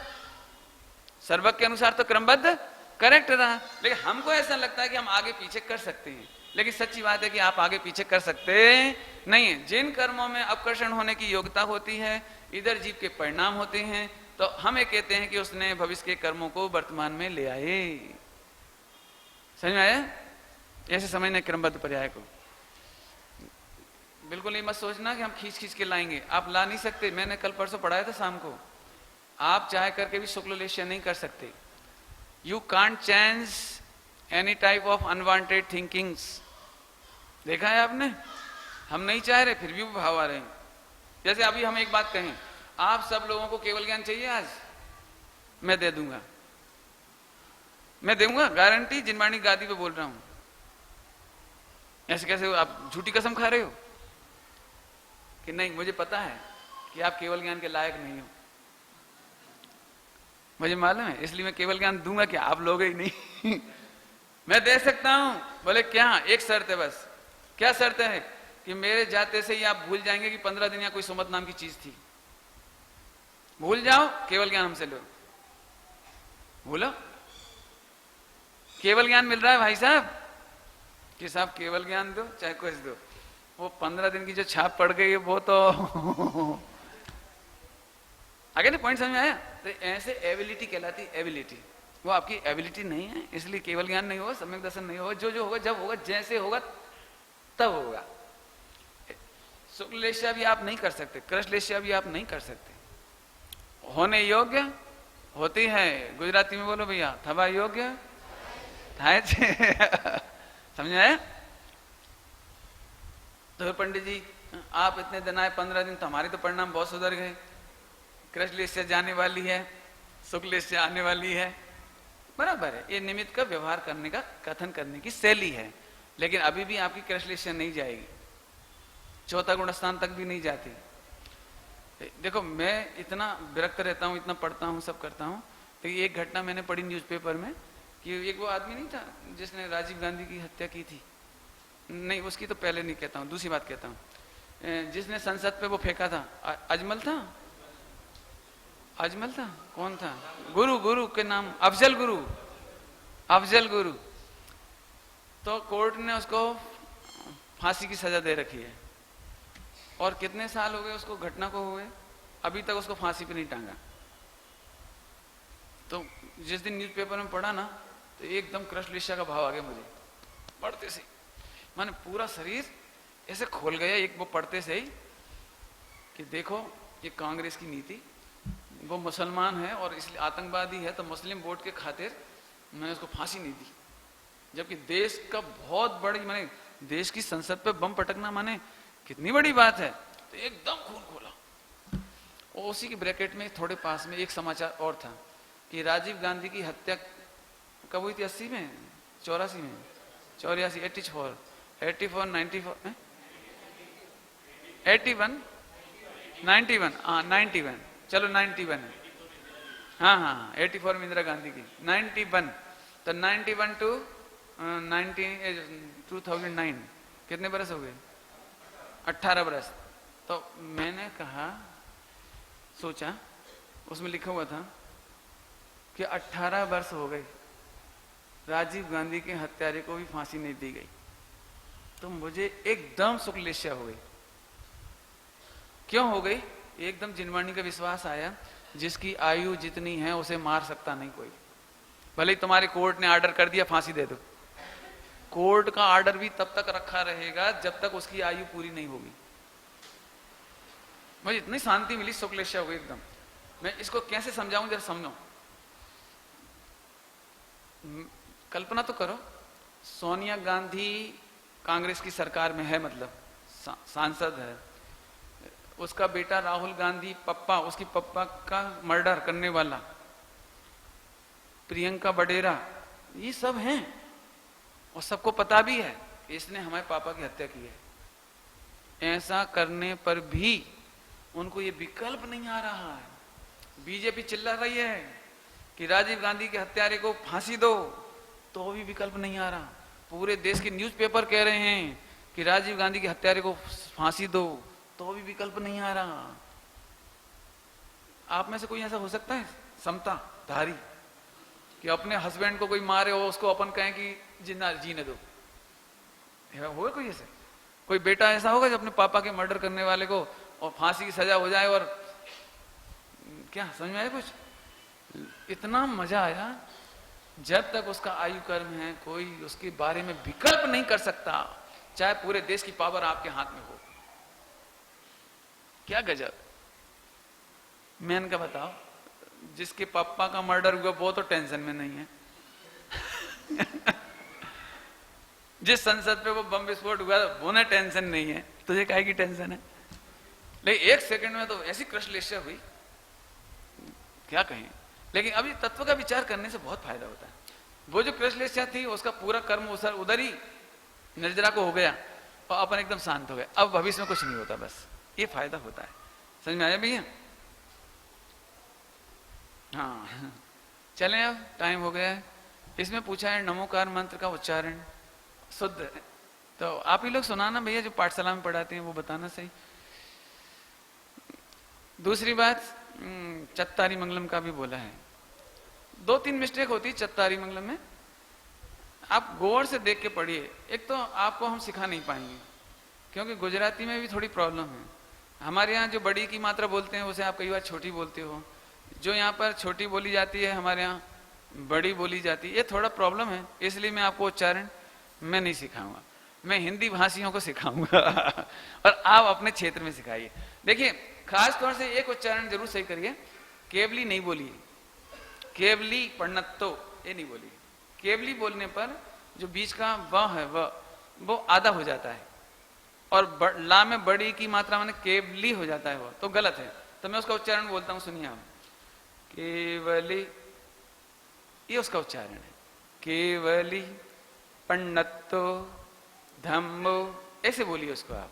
S1: सर्वज्ञ के अनुसार तो क्रमबद्ध करेक्ट रहा। लेकिन हमको ऐसा लगता है कि हम आगे पीछे कर सकते हैं, लेकिन सच्ची बात है कि आप आगे पीछे कर सकते नहीं है। जिन कर्मों में अपकर्षण होने की योग्यता होती है, इधर जीव के परिणाम होते हैं, तो हमें कहते हैं कि उसने भविष्य के कर्मों को वर्तमान में ले आए। समझ में आया? ऐसे समझना क्रमबद्ध पर्याय को। बिल्कुल ये मत सोचना कि हम खींच खींच के लाएंगे, आप ला नहीं सकते। मैंने कल परसों पढ़ाया था शाम को, आप चाहे करके भी शुक्ललेश्य नहीं कर सकते। You can't change any type of unwanted thinkings. देखा है आपने? हम नहीं चाह रहे, फिर भी वो भाव आ रहे हैं। जैसे अभी हम एक बात कहें, आप सब लोगों को केवल ज्ञान चाहिए आज, मैं दे दूंगा, मैं दूंगा गारंटी, जिनवाणी गादी पे बोल रहा हूं। ऐसे कैसे आप झूठी कसम खा रहे हो कि नहीं, मुझे पता है कि आप केवल ज्ञान के लायक नहीं हो, मुझे मालूम है, इसलिए मैं केवल ज्ञान दूंगा कि आप लोगे ही नहीं। मैं दे सकता हूं। बोले क्या? एक शर्त है बस। क्या शर्त है? कि मेरे जाते से ही आप भूल जाएंगे कि 15 दिन या कोई सुमत नाम की चीज थी। भूल जाओ, केवल ज्ञान हमसे लो। भूलो, केवल ज्ञान मिल रहा है भाई साहब, कि साहब केवल ज्ञान दो चाहे कुछ दो, वो 15 दिन की जो छाप पड़ गई है वो तो आगे नहीं, पॉइंट समझ में आया? तो ऐसे एबिलिटी कहलाती, एबिलिटी, वो आपकी एबिलिटी नहीं है, इसलिए केवल ज्ञान नहीं होगा, सम्यक दर्शन नहीं होगा। जो जो होगा, जब होगा, जैसे होगा तब होगा। शुक्ललेश्या भी आप नहीं कर सकते, कृष्णलेश्या भी आप नहीं कर सकते। होने योग्य होती है, गुजराती में बोलो भैया, थवा योग्य थाय छे। समझ आया? तो पंडित जी आप इतने दिन आए 15 दिन, तो हमारे तो परिणाम बहुत सुधर गए, कृष्ण लिस्ट से जाने वाली है, शुक्ल लिस्ट से आने वाली है, बराबर है। ये निमित्त का व्यवहार करने का, कथन करने की शैली है, लेकिन अभी भी आपकी कृष्ण लिस्ट से नहीं जाएगी, चौथा गुण स्थान तक भी नहीं जाती। देखो मैं इतना विरक्त रहता हूँ, इतना पढ़ता हूँ, सब करता हूँ, तो एक घटना मैंने पढ़ी न्यूज़पेपर में कि एक वो आदमी नहीं था जिसने राजीव गांधी की हत्या की थी, नहीं उसकी तो पहले नहीं कहता हूँ, दूसरी बात कहता हूँ, जिसने संसद पे वो फेंका था, अजमल था, अजमल था, कौन था, गुरु के नाम, अफजल गुरु। तो कोर्ट ने उसको फांसी की सजा दे रखी है, और कितने साल हो गए उसको घटना को हुए, अभी तक उसको फांसी पे नहीं टांगा। तो जिस दिन न्यूज़पेपर में पढ़ा ना, तो एकदम कृष्णलिशा का भाव आ गया मुझे, पढ़ते से माने पूरा शरीर ऐसे खोल गया एक वो पढ़ते से ही, कि देखो ये कांग्रेस की नीति, वो मुसलमान है और इसलिए आतंकवादी है, तो मुस्लिम वोट के खातिर मैंने उसको फांसी नहीं दी, जबकि देश का बहुत बड़ी, माने देश की संसद पे बम पटकना माने कितनी बड़ी बात है। तो एकदम खून खोला। और उसी के ब्रैकेट में थोड़े पास में एक समाचार और था कि राजीव गांधी की हत्या कब हुई थी, 80 में, 84 में, 84, 84, 84, 94, 81, 91, हाँ 91, चलो 91 है, हाँ 84 में इंदिरा गांधी की, 91, तो 91 टू 2009 कितने बरस हो गए, 18 बरस। तो मैंने कहा, सोचा, उसमें लिखा हुआ था कि 18 वर्ष हो गए, राजीव गांधी के हत्यारे को भी फांसी नहीं दी गई। तो मुझे एकदम शुक्लेश्या हो गई। क्यों हो गई? एकदम जिनवाणी का विश्वास आया, जिसकी आयु जितनी है उसे मार सकता नहीं कोई। भले ही तुम्हारे कोर्ट ने ऑर्डर कर दिया फांसी दे दो, कोर्ट का ऑर्डर भी तब तक रखा रहेगा जब तक उसकी आयु पूरी नहीं होगी। मुझे इतनी शांति मिली, शुक्लेश्या हो गई एकदम। मैं इसको कैसे समझाऊं, जरा समझो। कल्पना तो करो, सोनिया गांधी कांग्रेस की सरकार में है, मतलब सांसद है, उसका बेटा राहुल गांधी पप्पा, उसकी पप्पा का मर्डर करने वाला प्रियंका बडेरा, ये सब हैं और सबको पता भी है इसने हमारे पापा की हत्या की है। ऐसा करने पर भी उनको ये विकल्प नहीं आ रहा है। बीजेपी चिल्ला रही है कि राजीव गांधी के हत्यारे को फांसी दो, तो भी विकल्प नहीं आ रहा। पूरे देश के न्यूज़पेपर कह रहे हैं कि राजीव गांधी के हत्यारे को फांसी दो, तो भी विकल्प नहीं आ रहा। आप में से कोई ऐसा हो सकता है समता धारी कि अपने हस्बैंड को कोई मारे हो, उसको अपन कहें कि जिंदा जीने दो? होगा कोई ऐसे? कोई बेटा ऐसा होगा जो अपने पापा के मर्डर करने वाले को और फांसी की सजा हो जाए? और क्या समझ में आया कुछ? इतना मजा आया। जब तक उसका आयु कर्म है, कोई उसके बारे में विकल्प नहीं कर सकता, चाहे पूरे देश की पावर आपके हाथ में हो। क्या गजब। मैंने कहा बताओ, जिसके पापा का मर्डर हुआ वो तो टेंशन में नहीं है जिस संसद पे वो बम विस्फोट हुआ वो ने टेंशन नहीं है, तुझे काहे की टेंशन है? लेकिन एक सेकंड में तो ऐसी कृष्णलेश्या हुई, क्या कहें। लेकिन अभी तत्व का विचार करने से बहुत फायदा होता है। वो जो कृष्णलेश्या थी उसका पूरा कर्म उधर ही निर्जरा को हो गया और अपन एकदम शांत हो गए। अब भविष्य में कुछ नहीं होता, बस ये फायदा होता है। समझ में आया भैया? हाँ चलें, अब टाइम हो गया है। इसमें पूछा है नमोकार मंत्र का उच्चारण शुद्ध है, तो आप ही लोग सुनाना भैया, जो पाठशाला में पढ़ाते हैं वो बताना सही। दूसरी बात, चत्तारी मंगलम का भी बोला है। 2-3 मिस्टेक होती है चत्तारी मंगलम में, आप गौर से देख के पढ़िए। एक तो आपको हम सिखा नहीं पाएंगे क्योंकि गुजराती में भी थोड़ी प्रॉब्लम है। हमारे यहाँ जो बड़ी की मात्रा बोलते हैं उसे आप कई बार छोटी बोलते हो, जो यहाँ पर छोटी बोली जाती है हमारे यहाँ बड़ी बोली जाती है। ये थोड़ा प्रॉब्लम है, इसलिए मैं आपको उच्चारण मैं नहीं सिखाऊंगा, मैं हिंदी भाषियों को सिखाऊंगा और आप अपने क्षेत्र में सिखाइए। देखिए खास तौर से एक उच्चारण जरूर सही करिए, केवली नहीं बोलिए, केवली पढ़नत्तो ये नहीं बोलिए। केवली बोलने पर जो बीच का व है वो आधा हो जाता है, और ला में बड़ी की मात्रा माने केवली हो जाता है वो, तो गलत है। तो मैं उसका उच्चारण बोलता हूं, सुनिए आप। केवली, ये उसका उच्चारण है। केवली पन्नत्तो धम्मो, ऐसे बोलिए उसको आप।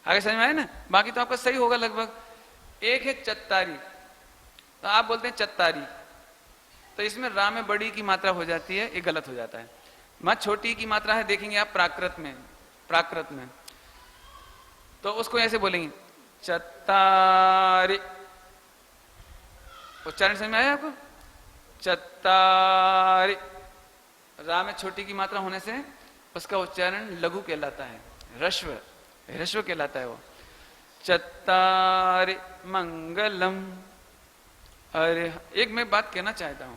S1: आगे समझ में आए ना? बाकी तो आपका सही होगा लगभग। एक है चत्तारी, तो आप बोलते हैं चत्तारी, तो इसमें रा में बड़ी की मात्रा हो जाती है, ये गलत हो जाता है। मां छोटी की मात्रा है, देखेंगे आप प्राकृत में, प्राकृत में तो उसको ऐसे बोलेंगे चत्तारी। उच्चारण समझ में आया आपको? चत्तारी, रा में छोटी की मात्रा होने से उसका उच्चारण लघु कहलाता है, ह्रस्व, ह्रस्व कहलाता है वो। चत्तारि मंगलम। अरे एक मैं बात कहना चाहता हूं,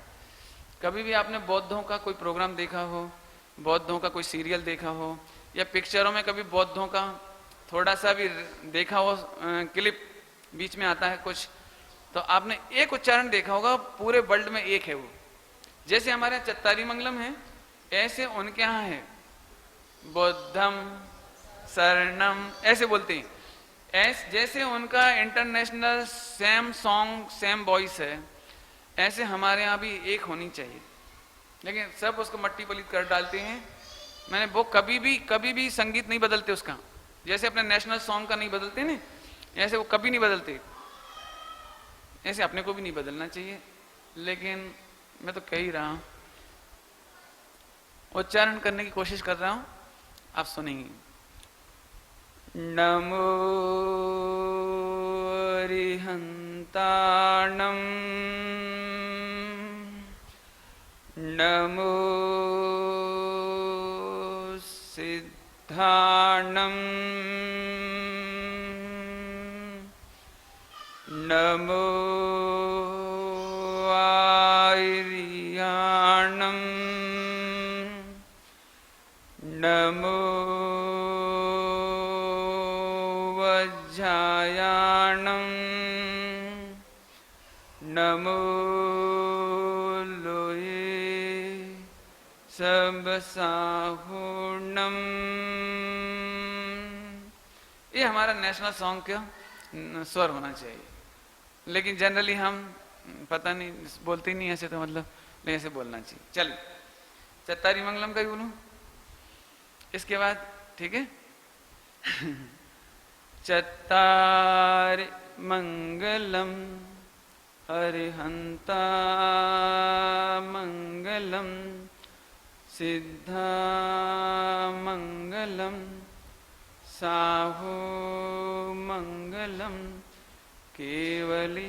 S1: कभी भी आपने बौद्धों का कोई प्रोग्राम देखा हो, बौद्धों का कोई सीरियल देखा हो, या पिक्चरों में कभी बौद्धों का थोड़ा सा भी देखा हो, क्लिप बीच में आता है कुछ, तो आपने एक उच्चारण देखा होगा, पूरे वर्ल्ड में एक है वो। जैसे हमारे यहाँ चत्तारी मंगलम है, ऐसे उनके यहाँ है बुद्धम शरणम, ऐसे बोलते हैं। जैसे उनका international same song same voice है, ऐसे हमारे यहाँ भी एक होनी चाहिए। लेकिन सब उसको मट्टी पलीत कर डालते हैं। मैंने वो कभी भी संगीत नहीं बदलते उसका, जैसे अपने नेशनल सॉन्ग का नहीं बदलते ना, ऐसे वो कभी नहीं बदलते। ऐसे अपने को भी नहीं बदलना चाहिए। लेकिन मैं तो कह ही रहा हूं, उच्चारण करने की कोशिश कर रहा हूं, आप सुनेंगे। नमो अरिहंताणं, नमो सिद्धाणं, नमो आर्याणं, नमो वज्रायाणं, नमो लोये सबसाहुर्णम। ये हमारा नेशनल सॉन्ग का स्वर होना चाहिए। लेकिन जनरली हम पता नहीं बोलते ही नहीं ऐसे, तो मतलब नहीं, ऐसे बोलना चाहिए। चल चत्तारी मंगलम का ही बोलूं इसके बाद, ठीक है? चत्तारि मंगलम अरिहंता मंगलम सिद्धा मंगलम साहो मंगलम केवली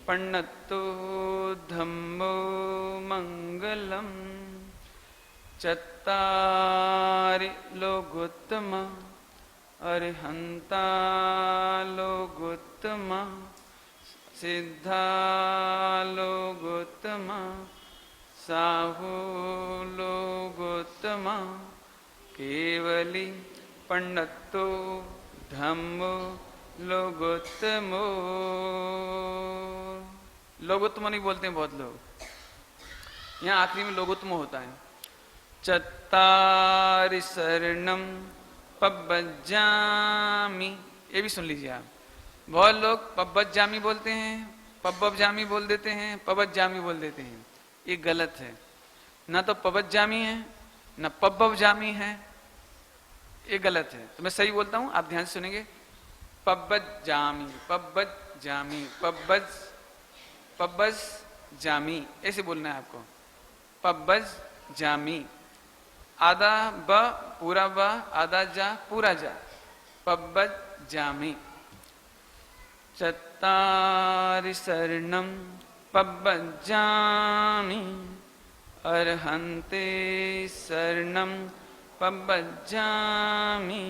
S1: पन्नतो धम्मो मंगलम चत्तारि लोकोत्तम अरिहंता लोकोत्तम सिद्धा लोकोत्तम साहो लोकोत्तम केवली पन्नतो धम्मो लोकोत्तमो। लोकोत्तम नहीं बोलते हैं बहुत लोग, यहाँ आखिरी में लोकोत्तम होता है। चत्तारि शरणम पब्बजामि, ये भी सुन लीजिए आप। बहुत लोग पब्बजामि बोलते हैं, पब्बजामि बोल देते हैं, पब्बजामि बोल देते हैं। ये गलत है। ना तो पब्बजामि है ना पब्बजामि है, ये गलत है। तो मैं सही बोलता हूं, आप ध्यान से सुनेंगे। पब्बजामि, पब्बजामि, पब्बजामि, ऐसे बोलना है आपको। पब्बजामि, आधा ब पूरा ब, आधा जा पूरा जा, पब्बजामि। चत्तारि शरणम पब्बजामि अरहन्ते शरणम पब्बजामि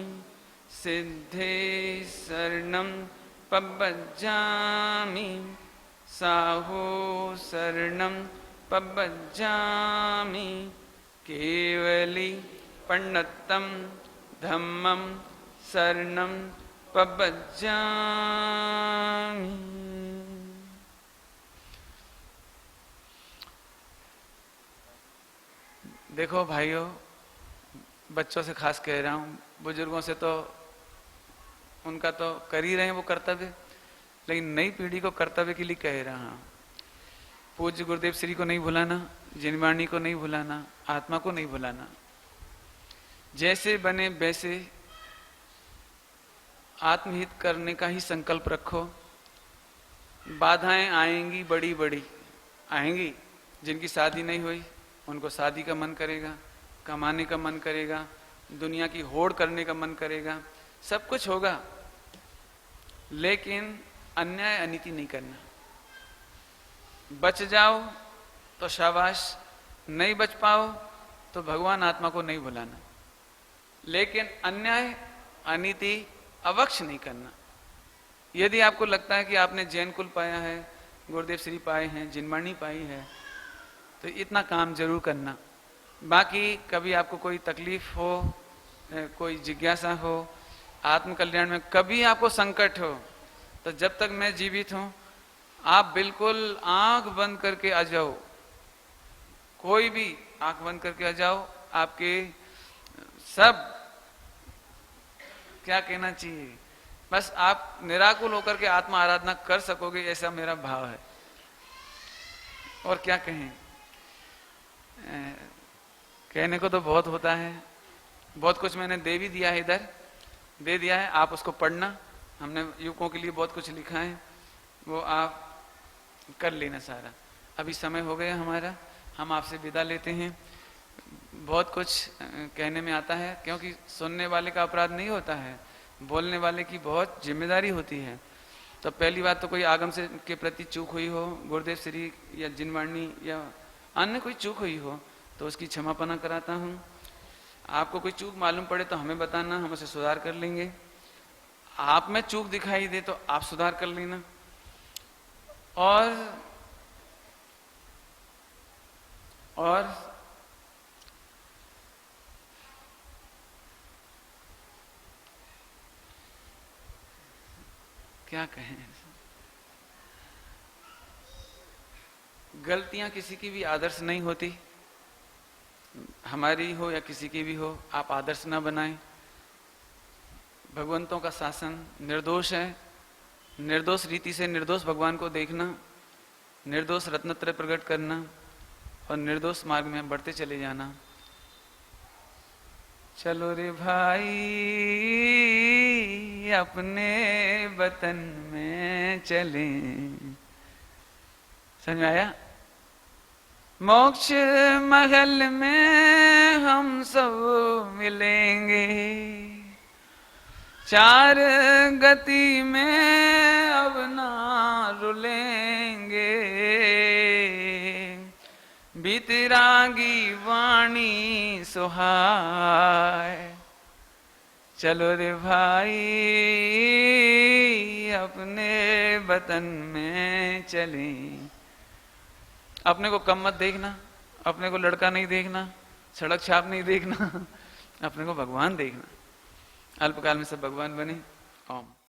S1: सिद्धे शरणम पब्बजामि साहो शरणम पब्बजामि केवली पन्नतम धम्मम शरणम पब्बजामि। देखो भाइयों, बच्चों से खास कह रहा हूं, बुजुर्गों से तो उनका तो कर ही रहे हैं वो कर्तव्य, लेकिन नई पीढ़ी को कर्तव्य के लिए कह रहा हूं। पूज्य गुरुदेव श्री को नहीं भुलाना, जिनवाणी को नहीं भुलाना, आत्मा को नहीं भुलाना। जैसे बने वैसे आत्महित करने का ही संकल्प रखो। बाधाएं आएंगी, बड़ी बड़ी आएंगी। जिनकी शादी नहीं हुई उनको शादी का मन करेगा, कमाने का मन करेगा, दुनिया की होड़ करने का मन करेगा, सब कुछ होगा, लेकिन अन्याय अनीति नहीं करना। बच जाओ तो शाबाश, नहीं बच पाओ तो भगवान आत्मा को नहीं भुलाना, लेकिन अन्याय अनीति अवश्य नहीं करना। यदि आपको लगता है कि आपने जैन कुल पाया है, गुरुदेव श्री पाए हैं, जिनवाणी पाई है, तो इतना काम जरूर करना। बाकी कभी आपको कोई तकलीफ हो, कोई जिज्ञासा हो, आत्मकल्याण में कभी आपको संकट हो, तो जब तक मैं जीवित हूं आप बिल्कुल आंख बंद करके आ जाओ। कोई भी आंख बंद करके आ जाओ, आपके सब क्या कहना चाहिए, बस आप निराकुल होकर के आत्मा आराधना कर सकोगे, ऐसा मेरा भाव है। और क्या कहें, कहने को तो बहुत होता है, बहुत कुछ मैंने दे भी दिया है, इधर दे दिया है, आप उसको पढ़ना। हमने युवकों के लिए बहुत कुछ लिखा है, वो आप कर लेना सारा। अभी समय हो गया हमारा, हम आपसे विदा लेते हैं। बहुत कुछ कहने में आता है, क्योंकि सुनने वाले का अपराध नहीं होता है, बोलने वाले की बहुत जिम्मेदारी होती है। तो पहली बात तो कोई आगम से के प्रति चूक हुई हो, गुरुदेव श्री या जिनवाणी या अन्य कोई चूक हुई हो, तो उसकी क्षमापना कराता हूँ। आपको कोई चूक मालूम पड़े तो हमें बताना, हम उसे सुधार कर लेंगे। आप में चूक दिखाई दे तो आप सुधार कर लेना। और क्या कहें, गलतियां किसी की भी आदर्श नहीं होती, हमारी हो या किसी की भी हो, आप आदर्श ना बनाएं। भगवंतों का शासन निर्दोष है, निर्दोष रीति से निर्दोष भगवान को देखना, निर्दोष रत्नत्रय प्रकट करना और निर्दोष मार्ग में बढ़ते चले जाना। चलो रे भाई अपने वतन में चले, समझ में आया? मोक्ष महल में हम सब मिलेंगे, चार गति में अब ना रुलेंगे, बीतरागी वाणी सुहाय। चलो रे भाई अपने वतन में चलें। अपने को कम मत देखना, अपने को लड़का नहीं देखना, सड़क छाप नहीं देखना, अपने को भगवान देखना। अल्पकाल में सब भगवान बने। ओम।